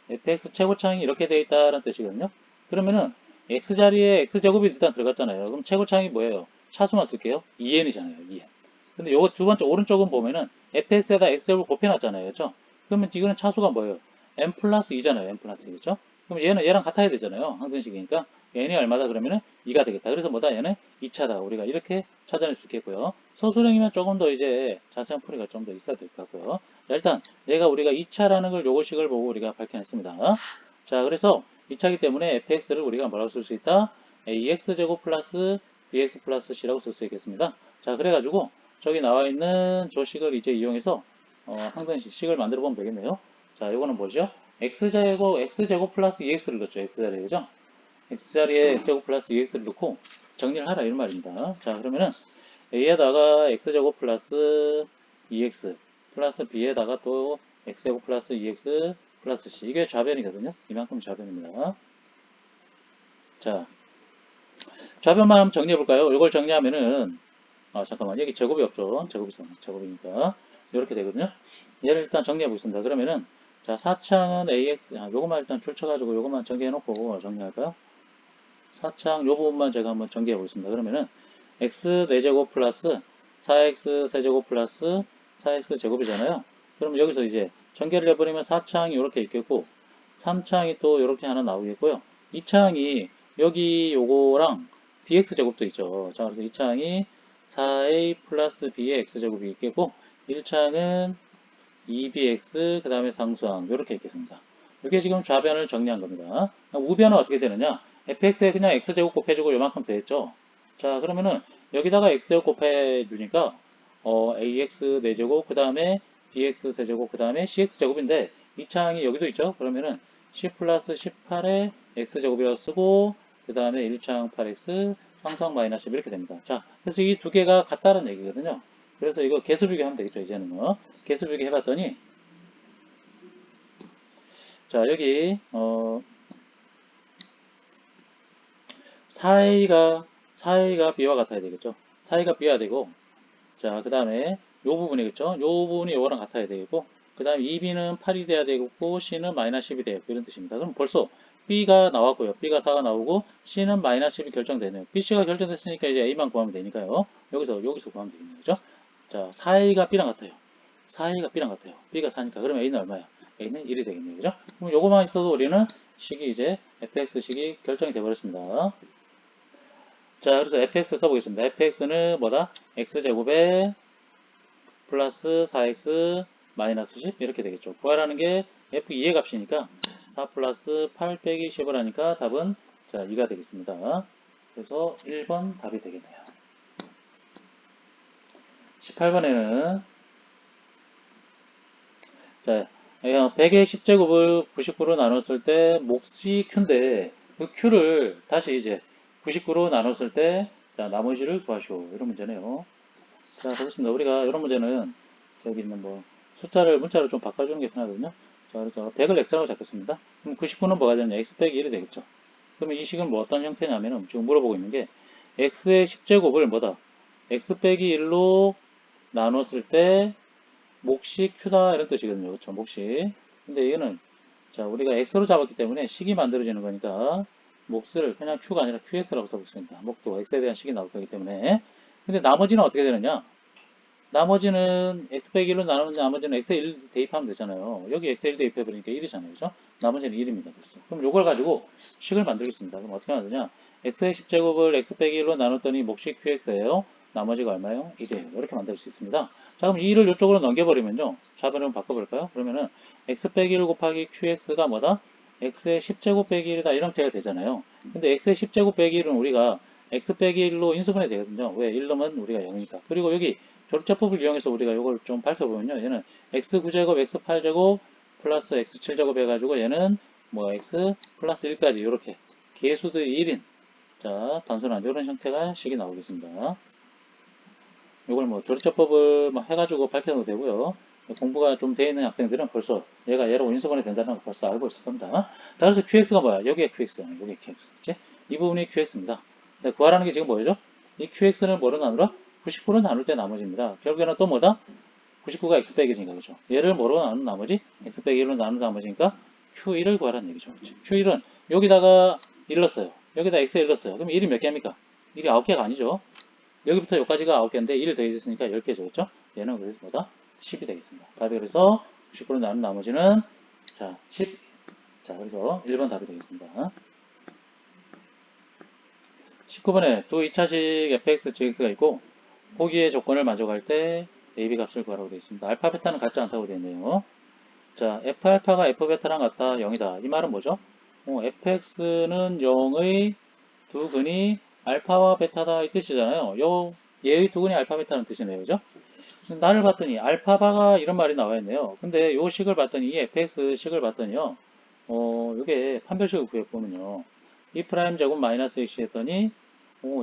fx 최고창이 이렇게 되어 있다는 뜻이거든요. 그러면은 x자리에 x제곱이 일단 들어갔잖아요. 그럼 최고창이 뭐예요? 차수만 쓸게요. 2n이잖아요. 2n. 근데 요거 두 번째 오른쪽은 보면은 fx에다 x제곱을 곱해놨잖아요. 그죠? 그러면 이거는 차수가 뭐예요? n 플러스 2잖아요. n 플러스 2죠? 그럼 얘는 얘랑 같아야 되잖아요. 항등식이니까. n이 얼마다 그러면은 2가 되겠다. 그래서 뭐다? 얘는 2차다. 우리가 이렇게 찾아낼 수 있겠고요. 서술형이면 조금 더 이제 자세한 풀이가 좀 더 있어야 될 것 같고요. 자, 일단 얘가 우리가 2차라는 걸 요거식을 보고 우리가 밝혀냈습니다. 자, 그래서 2차이기 때문에 fx를 우리가 뭐라고 쓸 수 있다? ax제곱 플러스 bx 플러스 c라고 쓸 수 있겠습니다. 자, 그래가지고 저기 나와 있는 조식을 이제 이용해서 항등식을 만들어 보면 되겠네요. 자, 이거는 뭐죠? x제곱 플러스 2x를 넣죠. x자리에, 그죠? x자리에 x제곱 플러스 2x를 넣고 정리를 하라 이런 말입니다. 자, 그러면은 a에다가 x제곱 플러스 2x 플러스 b에다가 또 x제곱 플러스 2x 플러스 c 이게 좌변이거든요. 이만큼 좌변입니다. 자, 좌변만 한번 정리해 볼까요? 이걸 정리하면은 잠깐만 여기 제곱이 없죠. 제곱이 있어. 제곱이니까 이렇게 되거든요. 얘를 일단 정리해 보겠습니다. 그러면은 자 4창은 ax 요것만 일단 줄쳐가지고 요것만 정리해 놓고 정리할까요? 4창 요 부분만 제가 한번 정리해 보겠습니다. 그러면은 x 4제곱 플러스 4x 세제곱 플러스 4x 제곱이잖아요. 그럼 여기서 이제 전개를 해버리면 4창이 이렇게 있겠고 3창이 또 이렇게 하나 나오겠고요. 2창이 여기 요거랑 bx 제곱도 있죠. 자, 그래서 2창이 4a 플러스 b의 x제곱이 있겠고 1창은 2bx 그 다음에 상수항 이렇게 있겠습니다. 이렇게 지금 좌변을 정리한 겁니다. 우변은 어떻게 되느냐? fx에 그냥 x제곱 곱해주고 요만큼 되겠죠. 자, 그러면은 여기다가 x제곱 곱해주니까 ax 4제곱 그 다음에 bx 세제곱 그 다음에 cx제곱인데 이 창이 여기도 있죠. 그러면은 c 플러스 18에 x제곱이라고 쓰고 그 다음에 1창 8x 상수항 마이너스 10 이렇게 됩니다. 자, 그래서 이 두 개가 같다는 얘기거든요. 그래서 이거 개수 비교하면 되겠죠. 이제는 개수 비교 해봤더니 자 여기 4A가 B와 같아야 되겠죠. 4A가 B가 되고 자 그 다음에 요 부분이겠죠. 요 부분이 요거랑 같아야 되고 그 다음에 2B는 8이 돼야 되고 C는 마이너스 10이 돼요. 이런 뜻입니다. 그럼 벌써 B가 나왔고요. B가 4가 나오고 C는 마이너스 10이 결정되네요. BC가 결정됐으니까 이제 A만 구하면 되니까요. 여기서 구하면 되겠네요. 그죠? 자 4A가 B랑 같아요. 4A가 B랑 같아요. B가 4니까 그러면 A는 얼마야? A는 1이 되겠네요. 그죠? 그럼 요거만 있어도 우리는 식이 이제 fx식이 결정이 되어버렸습니다. 자, 그래서 fx 써보겠습니다. fx는 뭐다? x제곱에 플러스 4x 마이너스 10 이렇게 되겠죠. 구하라는 게 f2의 값이니까 4 플러스 8 빼기 10을 하니까 답은 자 2가 되겠습니다. 그래서 1번 답이 되겠네요. 18번에는 자 100의 10제곱을 99로 나눴을 때 몫이 q인데 그 q를 다시 이제 99로 나눴을 때 자, 나머지를 구하시오. 이런 문제네요. 자, 보겠습니다. 우리가 이런 문제는 저기 있는 뭐 숫자를 문자로 좀 바꿔주는 게 편하거든요. 자, 그래서 100을 x라고 잡겠습니다. 그럼 99는 뭐가 되느냐? x 빼기 1이 되겠죠. 그러면 이 식은 뭐 어떤 형태냐면은 지금 물어보고 있는 게 x의 10제곱을 뭐다? x 빼기 1로 나눴을 때 몫이 q다 이런 뜻이거든요. 그렇죠? 몫이. 근데 이거는 자, 우리가 x로 잡았기 때문에 식이 만들어지는 거니까 몫을 그냥 q가 아니라 qx라고 써보겠습니다. 몫도 x에 대한 식이 나올 거기 때문에. 근데 나머지는 어떻게 되느냐? 나머지는 x 빼기 1로 나누는 나머지는 x에 1 대입하면 되잖아요. 여기 x에 1 대입해버리니까 1이잖아요. 그죠? 나머지는 1입니다. 그래서. 그럼 요걸 가지고 식을 만들겠습니다. 그럼 어떻게 만드냐? x의 10제곱을 x 빼기 1로 나눴더니 몫이 qx예요. 나머지가 얼마예요? 1이에요. 이렇게 만들 수 있습니다. 자, 그럼 2를 이쪽으로 넘겨버리면요. 좌변으로 바꿔볼까요? 그러면은 x 빼기 1 곱하기 qx가 뭐다? x의 10제곱 빼기 1이다. 이런 형태가 되잖아요. 근데 x의 10제곱 빼기 1은 우리가 x 빼기 1로 인수분해 되거든요. 왜? 1 넣으면 우리가 0이니까. 그리고 여기 조립제법을 이용해서 우리가 이걸 좀 밝혀보면요. 얘는 x9제곱, x8제곱, 플러스 x7제곱 해가지고 얘는 뭐 x 플러스 1까지 이렇게 개수들이 1인 자 단순한 이런 형태가 식이 나오겠습니다. 이걸 뭐 조립제법을 막 해가지고 밝혀도 되고요. 공부가 좀 돼 있는 학생들은 벌써 얘가 얘로 인수분해 된다는 걸 벌써 알고 있을 겁니다. 자, 그래서 qx가 뭐야? 여기에 qx야. 여기에 qx. 이 부분이 qx입니다. 구하라는 게 지금 뭐죠? 이 qx는 뭐로 나누라? 99로 나눌 때 나머지입니다. 결국에는 또 뭐다? 99가 x 빼기 1이니까 그죠? 얘를 뭐로 나눈 나머지? x 빼기 1로 나눈 나머지니까 q1을 구하라는 얘기죠. 그렇죠? q1은 여기다가 1 넣었어요. 여기다 x에 1 넣었어요. 그럼 1이 몇 개입니까? 1이 9개가 아니죠. 여기부터 여기까지가 9개인데 1이 더있으니까 10개죠. 그렇죠? 얘는 그래서 뭐다? 10이 되겠습니다. 답이 그래서 99로 나눈 나머지는 자 10. 자 그래서 1번 답이 되겠습니다. 19번에 두 2차식 fx, gx가 있고 보기의 조건을 만족할 때 AB 값을 구하라고 되어 있습니다. 알파, 베타는 같지 않다고 되어 있네요. 자, F알파가 F베타랑 같다. 0이다. 이 말은 뭐죠? fx는 0의 두 근이 알파와 베타다 이 뜻이잖아요. 얘의 두 근이 알파, 베타는 뜻이네요. 그죠? 나를 봤더니 알파바가 이런 말이 나와 있네요. 근데 요 식을 봤더니 이 fx 식을 봤더니요. 요게 판별식을 구해보면요. 2 프라임 제곱 마이너스 x 했더니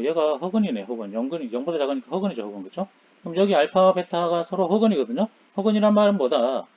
얘가 허근이네, 허근. 0보다 작으니까 허근이죠, 허근. 그쵸? 그럼 여기 알파와 베타가 서로 허근이거든요? 허근이란 말은 뭐다?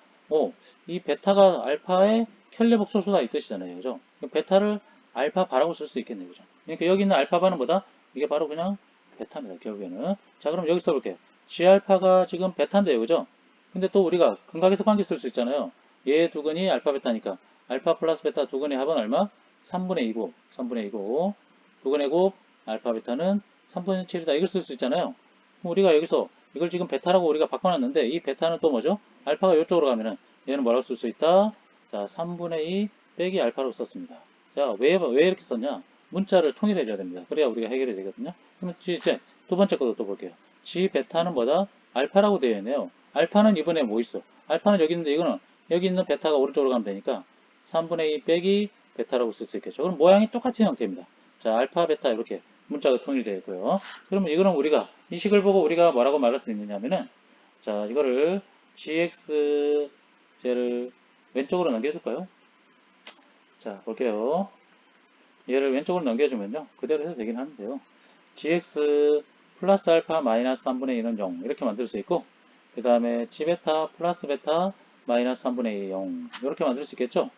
이 베타가 알파의 켈레복소수다 이 뜻이잖아요. 그죠? 베타를 알파바라고 쓸 수 있겠네요. 그죠? 그러니까 여기 있는 알파바는 뭐다? 이게 바로 그냥 베타입니다, 결국에는. 자, 그럼 여기 써볼게요. G알파가 지금 베타인데요. 그죠? 근데 또 우리가 근각에서 관계 쓸 수 있잖아요. 얘 두 근이 알파, 베타니까. 알파 플러스 베타 두 근의 합은 얼마? 3분의 2고, 3분의 2고, 두 근의 곱, 알파 베타는 3분의 7이다. 이걸 쓸 수 있잖아요. 우리가 여기서 이걸 지금 베타라고 우리가 바꿔놨는데 이 베타는 또 뭐죠? 알파가 이쪽으로 가면은 얘는 뭐라고 쓸 수 있다? 자, 3분의 2 빼기 알파로 썼습니다. 자, 왜 이렇게 썼냐? 문자를 통일해줘야 됩니다. 그래야 우리가 해결이 되거든요. 그러면 이제 두 번째 것도 또 볼게요. G 베타는 뭐다? 알파라고 되어 있네요. 알파는 이번에 뭐 있어? 알파는 여기 있는데 이거는 여기 있는 베타가 오른쪽으로 가면 되니까 3분의 2 빼기 베타라고 쓸 수 있겠죠. 그럼 모양이 똑같은 형태입니다. 자, 알파, 베타 이렇게 문자가 통일되어 있고요. 그러면 이거는 우리가 이 식을 보고 우리가 뭐라고 말할 수 있느냐면은 자, 이거를 gx제를 왼쪽으로 넘겨줄까요? 자, 볼게요. 얘를 왼쪽으로 넘겨주면요. 그대로 해도 되긴 하는데요. gx 플러스 알파 마이너스 3분의 2는 0 이렇게 만들 수 있고 그 다음에 g베타 플러스 베타 마이너스 3분의 2 0 이렇게 만들 수 있겠죠.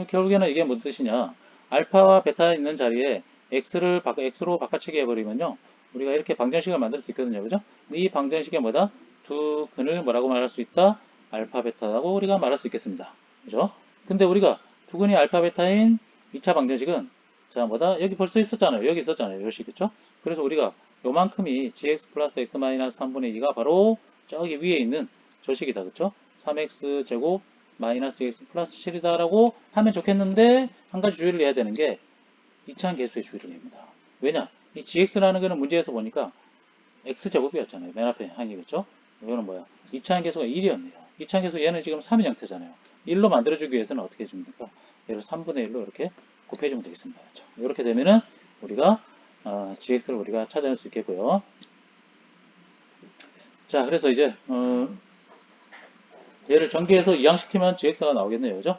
결국에는 이게 무슨 뜻이냐 알파와 베타 있는 자리에 x로 바꿔치기 해버리면요 우리가 이렇게 방정식을 만들 수 있거든요. 그죠? 이 방정식에 뭐다? 두 근을 뭐라고 말할 수 있다? 알파 베타라고 우리가 말할 수 있겠습니다. 그죠? 근데 우리가 두 근이 알파 베타인 2차 방정식은 자 뭐다? 여기 벌써 있었잖아요. 여기 있었잖아요. 요식 그죠? 그래서 우리가 요만큼이 gx 플러스 x 마이너스 3분의 2가 바로 저기 위에 있는 저식이다. 그쵸? 3x 제곱 마이너스 x 플러스 7이다 라고 하면 좋겠는데 한 가지 주의를 해야 되는 게 이차한 개수의 주의를 냅니다. 왜냐? 이 gx라는 거는 문제에서 보니까 x제곱이었잖아요. 맨 앞에 항이, 그렇죠? 이거는 뭐야? 2차 함계수가 1이었네요. 2차 함계수 얘는 지금 3인 형태잖아요. 1로 만들어주기 위해서는 어떻게 해줍니까? 얘를 3분의 1로 이렇게 곱해주면 되겠습니다. 그렇죠? 이렇게 되면은 우리가 gx를 우리가 찾아낼 수 있겠고요. 자, 그래서 이제 얘를 전개해서 이항시키면 gx가 나오겠네요. 그죠?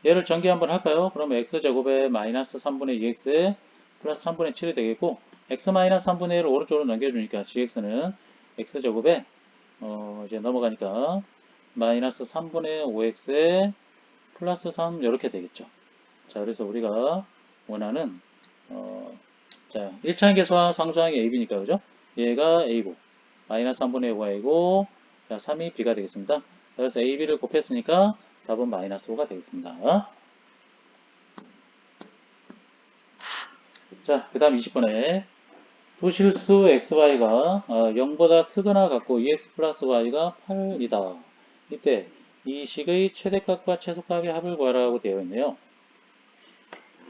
얘를 전개 한번 할까요? 그러면 x제곱에 마이너스 3분의 2x 플러스 3분의 7이 되겠고, x 마이너스 3분의 1을 오른쪽으로 넘겨주니까 gx는 x제곱에 이제 넘어가니까 마이너스 3분의 5x에 플러스 3 이렇게 되겠죠. 자, 그래서 우리가 원하는 자, 1차 계수와 상수항이 ab니까, 그죠? 얘가 a고 마이너스 3분의 5가 a고, 자, 3이 b가 되겠습니다. 그래서 a, b를 곱했으니까 답은 마이너스 5가 되겠습니다. 자, 그 다음 20번에 두 실수 xy가 0보다 크거나 같고 2x 플러스 y가 8이다. 이때 이 식의 최대값과 최소값의 합을 구하라고 되어 있네요.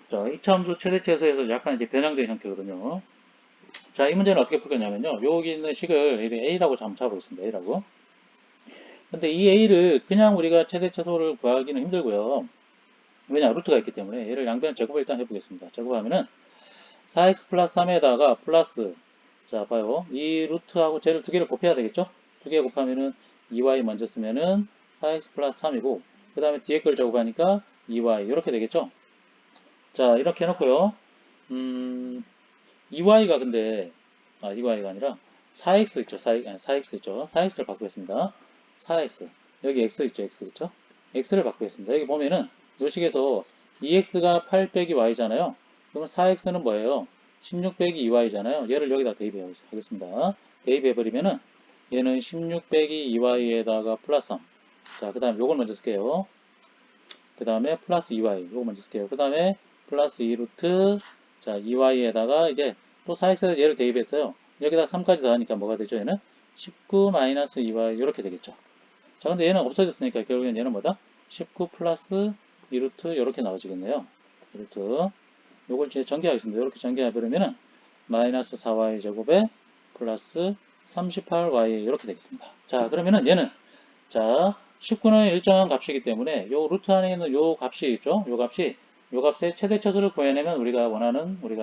자, 이차함수 최대치에서 약간 이제 변형된 형태거든요. 자, 이 문제는 어떻게 풀 거냐면요. 여기 있는 식을 A라고 한번 잡아보겠습니다. A라고. 근데 이 A를 그냥 우리가 최대 최소를 구하기는 힘들고요. 왜냐, 루트가 있기 때문에 얘를 양변 제곱을 일단 해보겠습니다. 제곱하면은 4x 플러스 3에다가 플러스, 자, 봐요. 이 루트하고 쟤를 두 개를 곱해야 되겠죠? 두 개 곱하면은 2y 먼저 쓰면은 4x 플러스 3이고, 그 다음에 뒤에 걸 제곱하니까 2y, 이렇게 되겠죠? 자, 이렇게 해놓고요. 2y가 근데, 2y가 아니라 4x 있죠? 4x 있죠? 4x를 바꾸겠습니다. 4x. 여기 x 있죠? x 있죠? x를 바꾸겠습니다. 여기 보면은, 요 식에서 2x가 8 빼기 y잖아요. 그러면 4x는 뭐예요? 16 빼기 2y잖아요. 얘를 여기다 대입하겠습니다. 대입해버리면은, 얘는 16 빼기 2y에다가 플러스 3. 자, 그 다음에 요걸 먼저 쓸게요. 그 다음에 플러스 2y. 요거 먼저 쓸게요. 그 다음에 플러스 2루트, 자, 2y에다가 이제 또 4x에서 얘를 대입했어요. 여기다 3까지 더하니까 뭐가 되죠? 얘는 19 마이너스 2y 이렇게 되겠죠. 자, 근데 얘는 없어졌으니까 결국엔 얘는 뭐다? 19 플러스 2루트 이렇게 나와지겠네요. 2루트. 요걸 이제 전개하겠습니다. 이렇게 전개해버리면은 마이너스 4y 제곱에 플러스 38y 이렇게 되겠습니다. 자, 그러면은 얘는 자, 19는 일정한 값이기 때문에 요 루트 안에 있는 요 값이 있죠? 요 값의 최대차수를 구해내면 우리가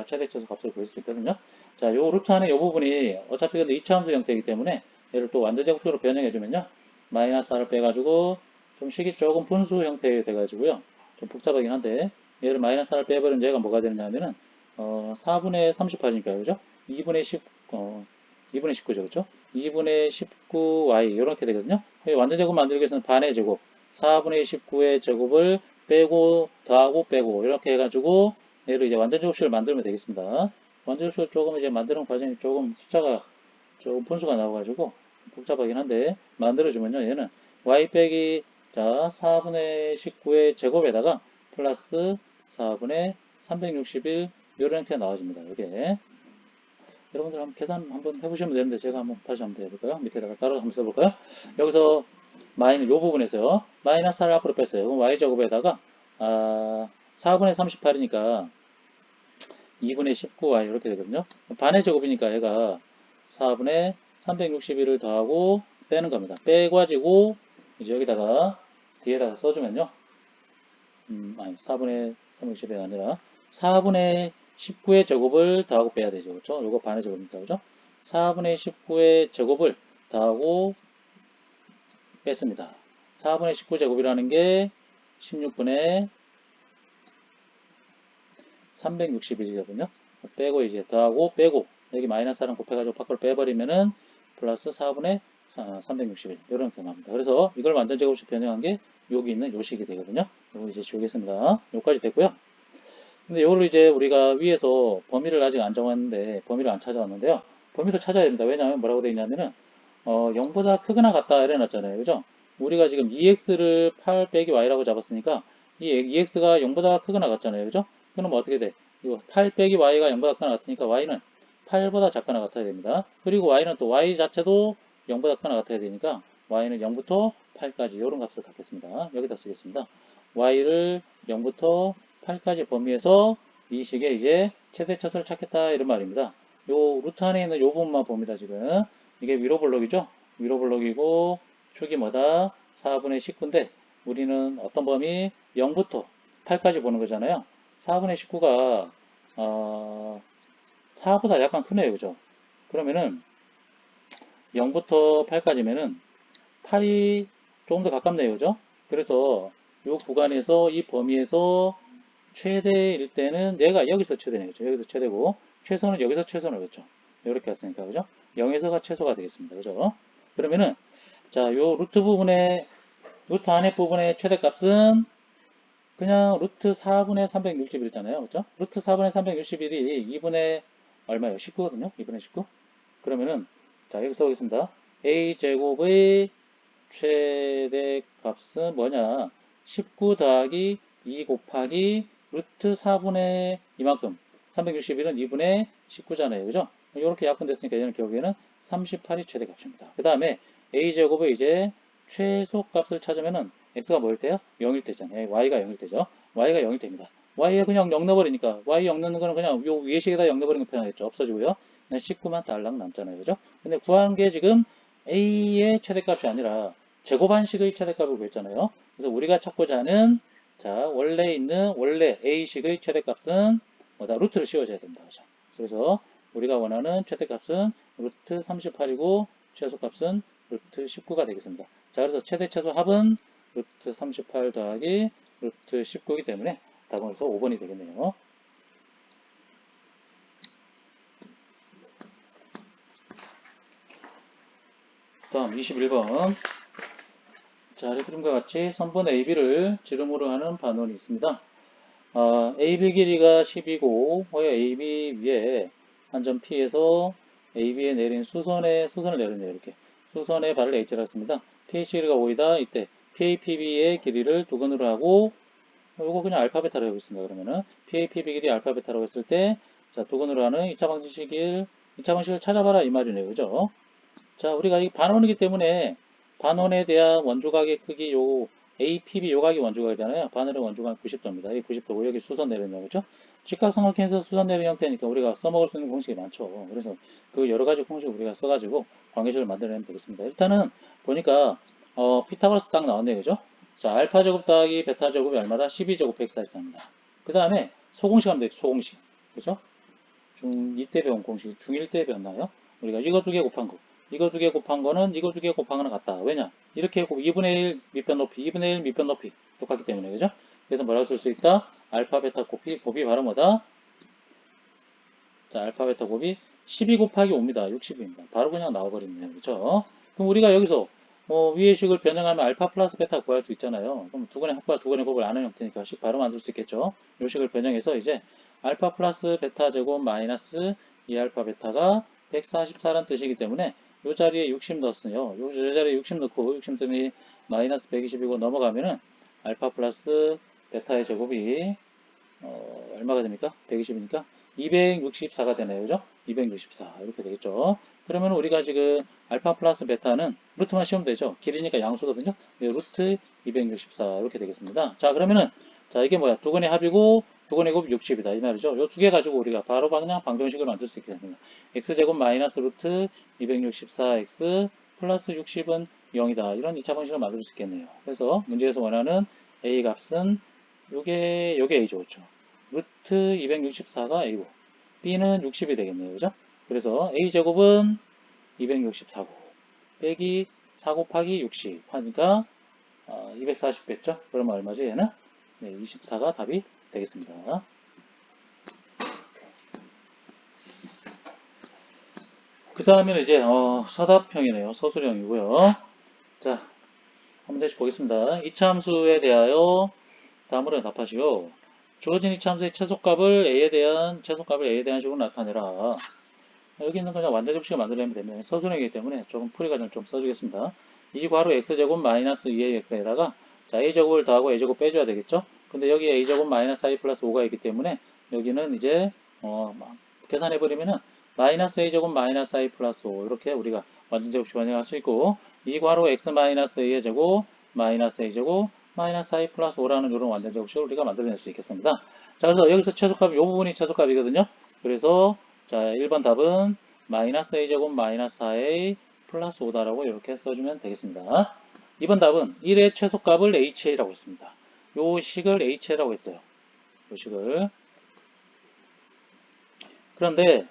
최대차수 값을 구할 수 있거든요. 자, 요 루트 안에 요 부분이 어차피 근데 2차함수 형태이기 때문에 얘를 또 완전제곱식으로 변형해주면요. 마이너스 r을 빼가지고 좀 식이 조금 분수 형태 돼가지고요. 좀 복잡하긴 한데 얘를 마이너스 r을 빼버리면 얘가 뭐가 되느냐면은 4분의 38이니까 그죠? 2분의 10, 2분의 19죠, 그렇죠? 2분의 19y 이렇게 되거든요. 완전 제곱 만들기 위해서는 반의 제곱, 4분의 19의 제곱을 빼고 더하고 빼고 이렇게 해가지고 얘를 이제 완전 제곱식을 만들면 되겠습니다. 완전 제곱식을 조금 이제 만드는 과정이 조금 숫자가 조금 분수가 나와가지고 복잡하긴 한데 만들어주면요, 얘는 y 빼기 자 4분의 19의 제곱에다가 플러스 4분의 361 이런 형태가 나와줍니다. 이게 여러분들 한번 계산 한번 해보시면 되는데 제가 한번 다시 한번 해볼까요? 밑에다가 따로 한번 써볼까요? 여기서 마이너스 요 부분에서요. 마이너스 4를 앞으로 뺐어요. 그럼 y제곱에다가 4분의 38이니까 2분의 19y 이렇게 되거든요. 반의 제곱이니까 얘가 4분의 361을 더하고 빼는 겁니다. 빼가지고 이제 여기다가 뒤에다가 써주면요. 아니 4분의 361이 아니라 4분의 19의 제곱을 더하고 빼야 되죠. 그렇죠? 요거 반의 제곱이니까 그죠? 4분의 19의 제곱을 더하고 뺐습니다. 4분의 19 제곱이라는 게 16분의 361이거든요. 빼고 이제 더하고 빼고 여기 마이너스 4랑 곱해가지고 밖으로 빼버리면은 플러스 4분의 361 이런 게 나옵니다. 그래서 이걸 완전 제곱식 변형한 게 여기 있는 요식이 되거든요. 이거 이제 지우겠습니다. 여기까지 됐고요. 근데 이거를 이제 우리가 위에서 범위를 아직 안 정했는데 범위를 안 찾아왔는데요. 범위를 찾아야 됩니다. 왜냐하면 뭐라고 되어 있냐면은 0보다 크거나 같다 이래놨잖아요. 그죠? 우리가 지금 2x를 8 빼기 y라고 잡았으니까 이 2x가 0보다 크거나 같잖아요. 그죠? 그럼 어떻게 돼? 이거 8 빼기 y가 0보다 크거나 같으니까 y는 8보다 작거나 같아야 됩니다. 그리고 y는 또 y 자체도 0보다 크거나 같아야 되니까 y는 0부터 8까지 이런 값을 갖겠습니다. 여기다 쓰겠습니다. y를 0부터 8까지 범위에서 이 식의 이제 최대차수를 찾겠다 이런 말입니다. 요 루트 안에 있는 요 부분만 봅니다, 지금. 이게 위로 블록이죠? 위로 블록이고, 축이 뭐다? 4분의 19인데, 우리는 어떤 범위? 0부터 8까지 보는 거잖아요. 4분의 19가, 4보다 약간 크네요, 그죠? 그러면은, 0부터 8까지면은, 8이 조금 더 가깝네요, 그죠? 그래서, 요 구간에서, 이 범위에서, 최대일 때는 얘가 여기서 최대네요. 그죠? 여기서 최대고 최소는 여기서 최소는 그렇죠. 이렇게 왔으니까 그죠? 0에서가 최소가 되겠습니다. 그죠? 그러면은 자, 요 루트 부분에 루트 안에 부분의 최대값은 그냥 루트 4분의 361이잖아요. 그죠? 루트 4분의 361이 2분의 얼마예요? 19거든요. 2분의 19. 그러면은 자, 여기 써보겠습니다. a제곱의 최대값은 뭐냐? 19 더하기 2 곱하기 루트 4분의 이만큼 361은 2분의 19잖아요. 그죠? 이렇게 약분됐으니까 얘는 결국에는 38이 최대값입니다. 그 다음에 a제곱을 이제 최소값을 찾으면은 x가 뭐일 때요? 0일 때잖아요. y가 0일 때죠. y가 0일 때입니다. y에 그냥 0 넣어버리니까 y 0 넣는 거는 그냥 요 위에식에다 0 넣어버리는 거 편하겠죠. 없어지고요. 그냥 19만 달랑 남잖아요. 그죠? 근데 구한 게 지금 a의 최대값이 아니라 제곱한식의 최대값을 구했잖아요. 그래서 우리가 찾고자 하는 자 원래 a식의 최대값은 뭐다 루트를 씌워줘야 됩니다. 그죠? 그래서 우리가 원하는 최대값은 루트 38이고 최소값은 루트 19가 되겠습니다. 자, 그래서 최대 최소 합은 루트 38 더하기 루트 19이기 때문에 답은 그래서 5번이 되겠네요. 다음 21번. 자, 아래 그림과 같이 선분 AB를 지름으로 하는 반원이 있습니다. AB 길이가 10이고 AB 위에 한 점 P에서 AB에 내린 수선을 내렸네요. 이렇게 수선의 발을 H라고 했습니다. PH 길이가 5이다. 이때 PAPB의 길이를 두근으로 하고 이거 그냥 알파 베타로 해보겠습니다. 그러면은 PAPB 길이 알파 베타라고 했을 때 자, 두근으로 하는 2차 방정식을 2차 방식을 찾아봐라 이 말이네요. 그죠? 자, 우리가 이 반원이기 때문에 반원에 대한 원주각의 크기 요 APB 요각이 원주각이잖아요. 반원의 원주각 90도입니다. 이 90도고 여기 수선 내리는 거죠. 직각삼각형에서 수선 내리는 형태니까 우리가 써먹을 수 있는 공식이 많죠. 그래서 그 여러 가지 공식을 우리가 써가지고 관계식을 만들어내면 되겠습니다. 일단은 보니까 피타고라스 딱 나왔네요. 그죠? 자, 알파 제곱 더하기 베타 제곱이 얼마다? 12제곱 144입니다. 그 다음에 소공식 하면 되죠. 소공식. 그죠? 중2 때 배운 공식, 중1 때 배웠나요? 우리가 이거 두 개 곱한 거. 이거 두 개 곱한 거는 이거 두 개 곱한 거는 같다. 왜냐? 이렇게 2분의 1 밑변 높이, 2분의 1 밑변 높이 똑같기 때문에, 그죠? 그래서 뭐라고 쓸 수 있다? 알파, 베타 곱이 바로 뭐다? 자, 알파, 베타 곱이 12 곱하기 5입니다. 60입니다. 바로 그냥 나와버리네요. 그죠? 그럼 우리가 여기서 위의 식을 변형하면 알파 플러스 베타 구할 수 있잖아요. 그럼 두근의 합과 두근의 곱을 아는 형태니까 식 바로 만들 수 있겠죠. 이 식을 변형해서 이제 알파 플러스 베타 제곱 마이너스 2알파 베타가 144라는 뜻이기 때문에 이 자리에 60 넣었어요. 이 자리에 60 넣고 60 때문에 마이너스 120이고 넘어가면은 알파 플러스 베타의 제곱이 얼마가 됩니까? 120이니까 264가 되네요. 그죠? 264 이렇게 되겠죠. 그러면 우리가 지금 알파 플러스 베타는 루트만 씌우면 되죠. 길이니까 양수거든요. 루트 264 이렇게 되겠습니다. 자, 그러면은 자, 이게 뭐야? 두근의 합이고 두근의 곱 60이다 이 말이죠. 요 두 개 가지고 우리가 바로 그냥 방정식을 만들 수 있게 됩니다. x제곱 마이너스 루트 264x 플러스 60은 0이다. 이런 2차 방식을 만들 수 있겠네요. 그래서 문제에서 원하는 a 값은 요게 a죠. 그렇죠? 루트 264가 a고 b는 60이 되겠네요. 그죠? 그래서 a제곱은 264고 빼기 4 곱하기 60 하니까 240 뺐죠? 그러면 얼마죠? 얘는? 네, 24가 답이 되겠습니다. 그 다음에는 이제 서답형이네요. 서술형이고요. 자, 한 문제씩 보겠습니다. 이차함수에 대하여 다음으로 답하시오. 주어진 이차함수의 최소값을 A에 대한 식으로 나타내라. 여기는 그냥 완전 접시가 만들어내면 되면 서술형이기 때문에 조금 풀이 과정을 좀 써주겠습니다. 이 괄호 x제곱 마이너스 2ax에다가 자, a제곱을 더하고 a제곱 빼줘야 되겠죠? 근데 여기 a제곱 마이너스 i 플러스 5가 있기 때문에 여기는 이제 계산해버리면은 마이너스 a제곱 마이너스 i 플러스 5 이렇게 우리가 완전 제곱식 변형할 수 있고 이 괄호 x 마이너스 a의 제곱 마이너스 a제곱 마이너스 i 플러스 5라는 이런 완전 제곱식을 우리가 만들어낼 수 있겠습니다. 자, 그래서 여기서 최소값 이 부분이 최소값이거든요. 그래서 자, 1번 답은 마이너스 a제곱 마이너스 4a 플러스 5다라고 이렇게 써주면 되겠습니다. 2번 답은 1의 최소값을 ha라고 했습니다. 요 식을 ha라고 했어요. 요 식을. 그런데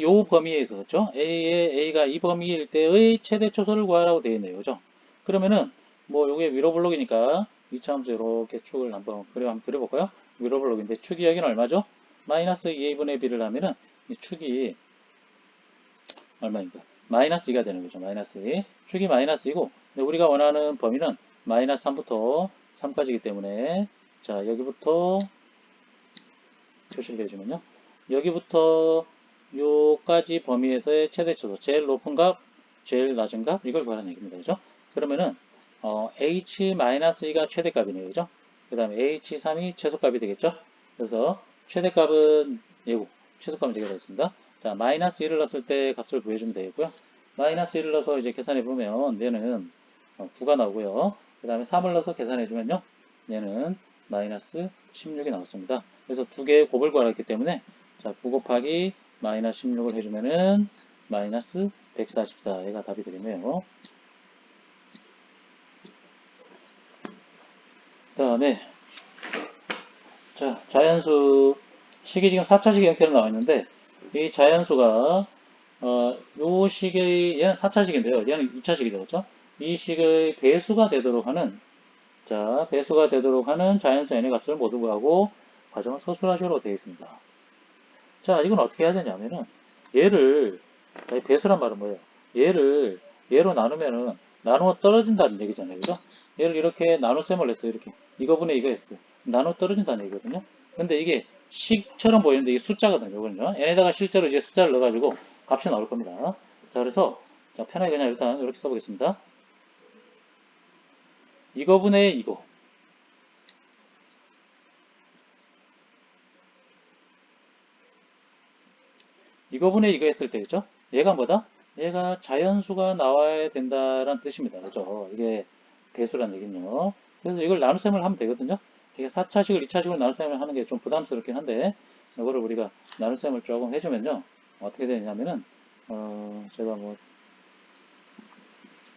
요 범위에 있었죠. A가 이 범위일 때의 최대 초소를 구하라고 되어 있네요. 그죠? 그러면은 뭐 요게 위로블록이니까 이차함수 이렇게 축을 한번 그려볼까요? 위로블록인데 축이 여기는 얼마죠? 마이너스 2a분의 b를 하면은 이 축이 얼마인가? 마이너스 2가 되는 거죠. 마이너스 2. 축이 마이너스 2고 우리가 원하는 범위는 마이너스 3부터 3까지이기 때문에 자 여기부터 표시를 해주면요. 여기부터 요까지 범위에서의 최대 초소, 제일 높은 값, 제일 낮은 값, 이걸 구하는 얘기입니다. 그죠? 그러면은, h-2가 최대값이네요. 그죠? 그 다음에 h3이 최소값이 되겠죠? 그래서 최대값은 예고, 최소값은 제가 되겠습니다. 자, 마이너스 1을 넣었을 때 값을 구해주면 되겠고요. 마이너스 1을 넣어서 이제 계산해보면 얘는 9가 나오고요. 그 다음에 3을 넣어서 계산해주면요. 얘는 마이너스 16이 나왔습니다. 그래서 두 개의 곱을 구하였기 때문에 자, 9 곱하기 마이너스 16을 해주면은 마이너스 144가 답이 되겠네요. 그 다음에 자, 자연수 식이 지금 4차식 형태로 나와 있는데 이 자연수가 요 식의 얘는 4차식인데요. 얘는 2차식이 되겠죠. 이 식의 배수가 되도록 하는 자, 배수가 되도록 하는 자연수 n의 값을 모두 구하고 과정은 서술화식으로 되어 있습니다. 자, 이건 어떻게 해야 되냐면은 얘를 배수란 말은 뭐예요? 얘를 얘로 나누면은 나누어 떨어진다는 얘기잖아요. 그죠? 얘를 이렇게 나눗셈을 했어요. 이렇게 이거분의 이거 했어요. 나누어 떨어진다는 얘기거든요. 근데 이게 식처럼 보이는데 이게 숫자거든요. 이거는요. n에다가 실제로 이제 숫자를 넣어가지고 값이 나올 겁니다. 자, 그래서 자, 편하게 그냥 일단 이렇게 써보겠습니다. 이거분의 이거. 이거분의 이거 했을 때겠죠? 얘가 뭐다? 얘가 자연수가 나와야 된다는 뜻입니다. 그죠? 이게 배수란 얘기는요. 그래서 이걸 나눗셈을 하면 되거든요. 이게 4차식을 2차식으로 나눗셈을 하는 게 좀 부담스럽긴 한데 이거를 우리가 나눗셈을 조금 해주면요. 어떻게 되냐면은 제가 뭐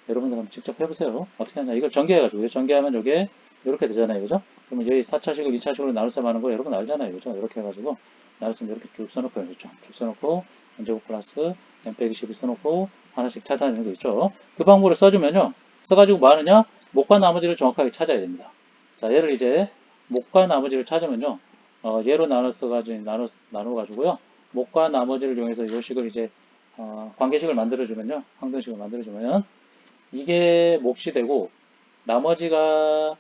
여러분들 한번 직접 해보세요. 어떻게 하냐. 이걸 전개해가지고 전개하면 이게 이렇게 되잖아요. 그죠? 그러면 여기 4차식을 2차식으로 나눗셈 하는 거 여러분 알잖아요. 그죠? 이렇게 해가지고 나눗셈 이렇게 쭉 써놓고 그렇죠? 쭉 써놓고 n제곱 플러스 n 빼기 12 써놓고 하나씩 찾아내는 거 있죠? 그 방법을 써주면요. 써가지고 뭐 하느냐? 목과 나머지를 정확하게 찾아야 됩니다. 자, 얘를 이제 목과 나머지를 찾으면요. 얘로 나눠가지고요. 목과 나머지를 이용해서 이 식을 이제 관계식을 만들어주면요. 항등식을 만들어주면 이게 몫이 되고 나머지가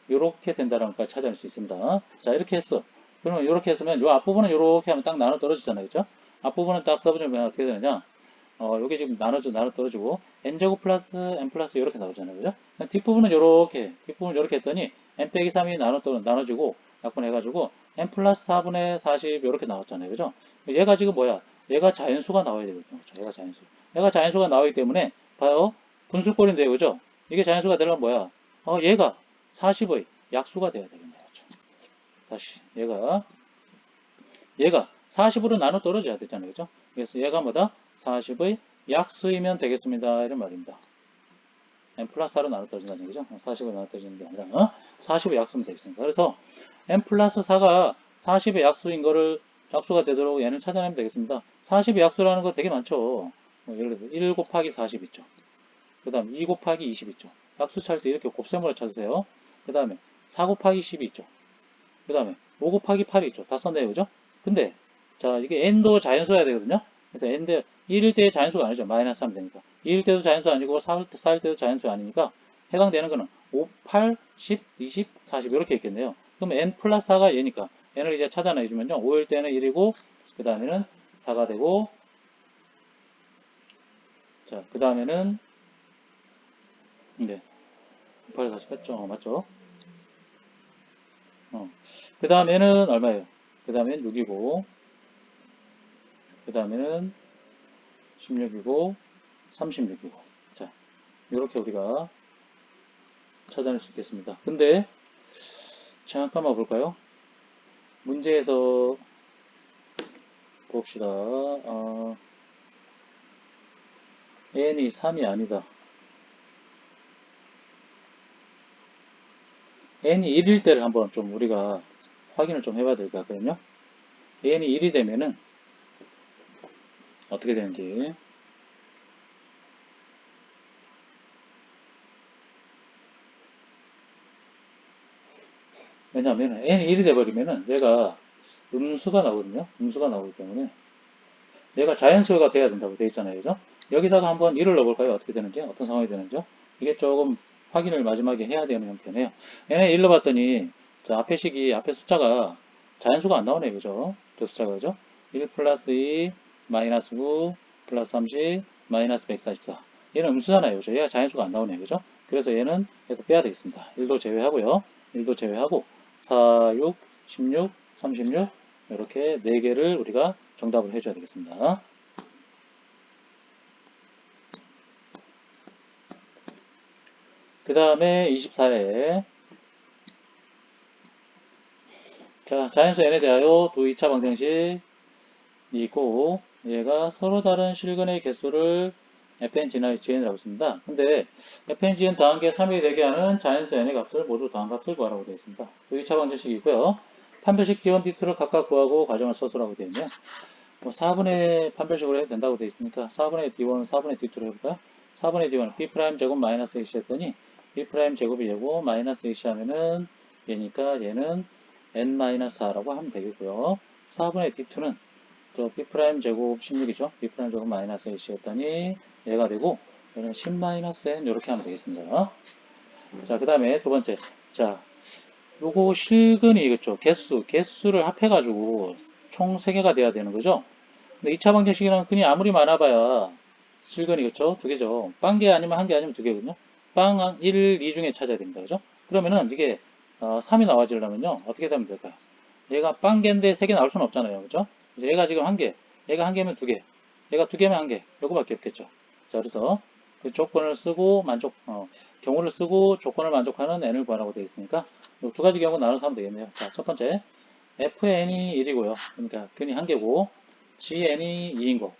이렇게 된다는 것까지 찾아낼 수 있습니다. 자, 이렇게 했어. 그러면 이렇게 했으면 이 앞부분은 이렇게 하면 딱 나눠 떨어지잖아요. 그죠? 앞부분은 딱 써보면 어떻게 되느냐? 요게 지금 나눠 떨어지고 n제곱 플러스 n 플러스 이렇게 나오잖아요. 그죠? 뒷부분은 뒷부분은 이렇게 했더니 n 빼기 3이 나눠지고 약분해가지고 n 플러스 4분의 40 이렇게 나왔잖아요. 그죠? 얘가 지금 뭐야? 얘가 자연수가 나와야 되거든요. 그렇죠? 얘가 자연수. 얘가 자연수가 나오기 때문에 봐요. 분수꼴인데요. 그죠? 이게 자연수가 되려면 뭐야? 얘가 40의 약수가 돼야 되겠네요. 그렇죠? 다시 얘가 40으로 나눠 떨어져야 되잖아요. 그죠? 그래서 얘가 뭐다? 40의 약수이면 되겠습니다. 이런 말입니다. n 플러스 4로 나눠 떨어진다는 얘기죠. 40을 나눠 떨어지는 게 아니라 40의 약수면 되겠습니다. 그래서 n 플러스 4가 40의 약수인 거를 약수가 되도록 얘는 찾아내면 되겠습니다. 40의 약수라는 거 되게 많죠. 예를 들어서 1 곱하기 40 있죠. 그 다음 2 곱하기 20 있죠. 약수 찾을 때 이렇게 곱셈으로 찾으세요. 그 다음에 4 곱하기 10이 있죠. 그 다음에 5 곱하기 8이 있죠. 다 썼네요. 그죠? 근데 자 이게 n도 자연수여야 되거든요. 그래서 n대 1일 때의 자연수가 아니죠. 마이너스 하면 되니까. 2일 때도 자연수 아니고 4일 때도 자연수 아니니까 해당되는 거는 5, 8, 10, 20, 40 이렇게 있겠네요. 그러면 n 플러스 4가 얘니까 n을 이제 찾아내주면요. 5일 때는 1이고 그 다음에는 4가 되고 자 그 다음에는 네 8, 40 했죠. 맞죠? 그 다음에는 얼마예요? 그 다음에는 6이고 그 다음에는 16이고 36이고 자 이렇게 우리가 찾아낼 수 있겠습니다. 근데 잠깐만 볼까요? 문제에서 봅시다. n이 3이 아니다. n이 1일 때를 한번 좀 우리가 확인을 좀 해봐야 될 것 같거든요. n이 1이 되면은 어떻게 되는지. 왜냐하면 n이 1이 돼버리면은 얘가 음수가 나오거든요. 음수가 나오기 때문에 얘가 자연수가 돼야 된다고 되어 있잖아요. 그죠? 여기다가 한번 1을 넣어볼까요? 어떻게 되는지, 어떤 상황이 되는지요? 이게 조금 확인을 마지막에 해야 되는 형태네요. 얘네 1 넣어봤더니 자, 앞에 식이, 앞에 숫자가 자연수가 안 나오네요. 그죠? 저 숫자가 그죠? 1 플러스 2 마이너스 9 플러스 30 마이너스 144. 얘는 음수잖아요. 그죠? 얘가 자연수가 안 나오네요. 그죠? 그래서 얘는 얘도 빼야 되겠습니다. 1도 제외하고요. 1도 제외하고 4, 6, 16, 36 이렇게 4개를 우리가 정답을 해줘야 되겠습니다. 그 다음에 24회. 자, 자연수 n에 대하여 두 2차 방정식이 있고, 얘가 서로 다른 실근의 개수를 fn, gn이라고 씁니다. 근데 fn, gn 더한 게 3이 되게 하는 자연수 n의 값을 모두 더한 값을 구하라고 되어 있습니다. 두 2차 방정식이 있고요. 판별식 d1, d2를 각각 구하고 과정을 써서라고 되어 있네요. 뭐 4분의 판별식으로 해도 된다고 되어 있으니까 4분의 d1, 4분의 d2로 해볼까요? 4분의 d1은 b' 제곱 마이너스 x 했더니 b' 제곱이 얘고 마이너스 x 하면은 얘니까 얘는 n-4라고 하면 되겠고요. 4분의 d2는 또 b' 제곱 16이죠. b' 제곱 마이너스 x 했더니 얘가 되고 얘는 10-n 이렇게 하면 되겠습니다. 자, 그 다음에 두 번째. 자, 요거 실근이겠죠. 개수를 합해가지고 총 3개가 돼야 되는 거죠. 근데 2차 방정식이랑 근이 아무리 많아봐야 실근이겠죠? 2개죠. 빵개 아니면 1개 아니면 2개거든요. 빵 1, 2 중에 찾아야 됩니다. 그죠? 그러면은 이게 3이 나와지려면요. 어떻게 되면 될까요? 얘가 빵개인데 3개 나올 수는 없잖아요. 그죠? 그래서 얘가 지금 1개, 얘가 1개면 2개, 얘가 2개면 1개, 요거밖에 없겠죠. 자, 그래서 그 조건을 쓰고 경우를 쓰고 조건을 만족하는 n을 구하라고 되어 있으니까 이 두 가지 경우 나눠서 하면 되겠네요. 자, 첫 번째 fn이 1이고요. 그러니까 근이 1개고 gn이 2인 거.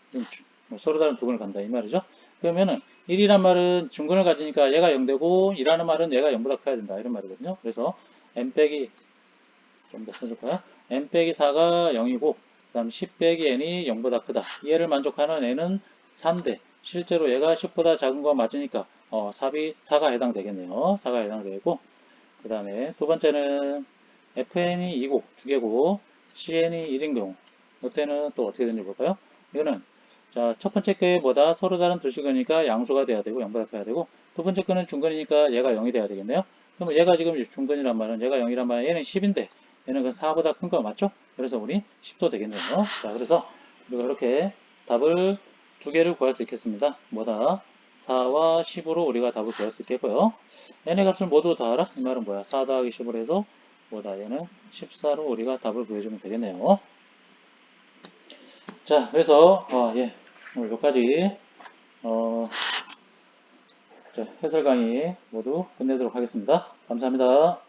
뭐 서로 다른 두 근을 간다 이 말이죠. 그러면은 1이란 말은 중근을 가지니까 얘가 0되고 2라는 말은 얘가 0보다 커야 된다 이런 말이거든요. 그래서 n 빼기 좀 더 써줄까요? n 빼기 4가 0이고 그 다음 10 빼기 n이 0보다 크다. 얘를 만족하는 n은 3대 실제로 얘가 10보다 작은 거 맞으니까 4가 해당되겠네요. 4가 해당되고 그 다음에 두 번째는 fn이 2고 2개고 cn이 1인 경우 이때는 또 어떻게 되는지 볼까요? 이거는 자, 첫 번째 게 뭐다? 서로 다른 두 식이니까 양수가 돼야 되고 0보다 커야 되고 두 번째 거는 중근이니까 얘가 0이 돼야 되겠네요. 그러면 얘가 지금 중근이란 말은 얘가 0이란 말은 얘는 10인데 얘는 그 4보다 큰 거 맞죠? 그래서 우리 10도 되겠네요. 자, 그래서 우리가 이렇게 답을 두 개를 구할 수 있겠습니다. 뭐다? 4와 10으로 우리가 답을 구할 수 있겠고요. n의 값을 모두 더하라? 이 말은 뭐야? 4 더하기 10으로 해서 뭐다? 얘는 14로 우리가 답을 구해주면 되겠네요. 자, 그래서 예, 오늘 여기까지 자, 해설 강의 모두 끝내도록 하겠습니다. 감사합니다.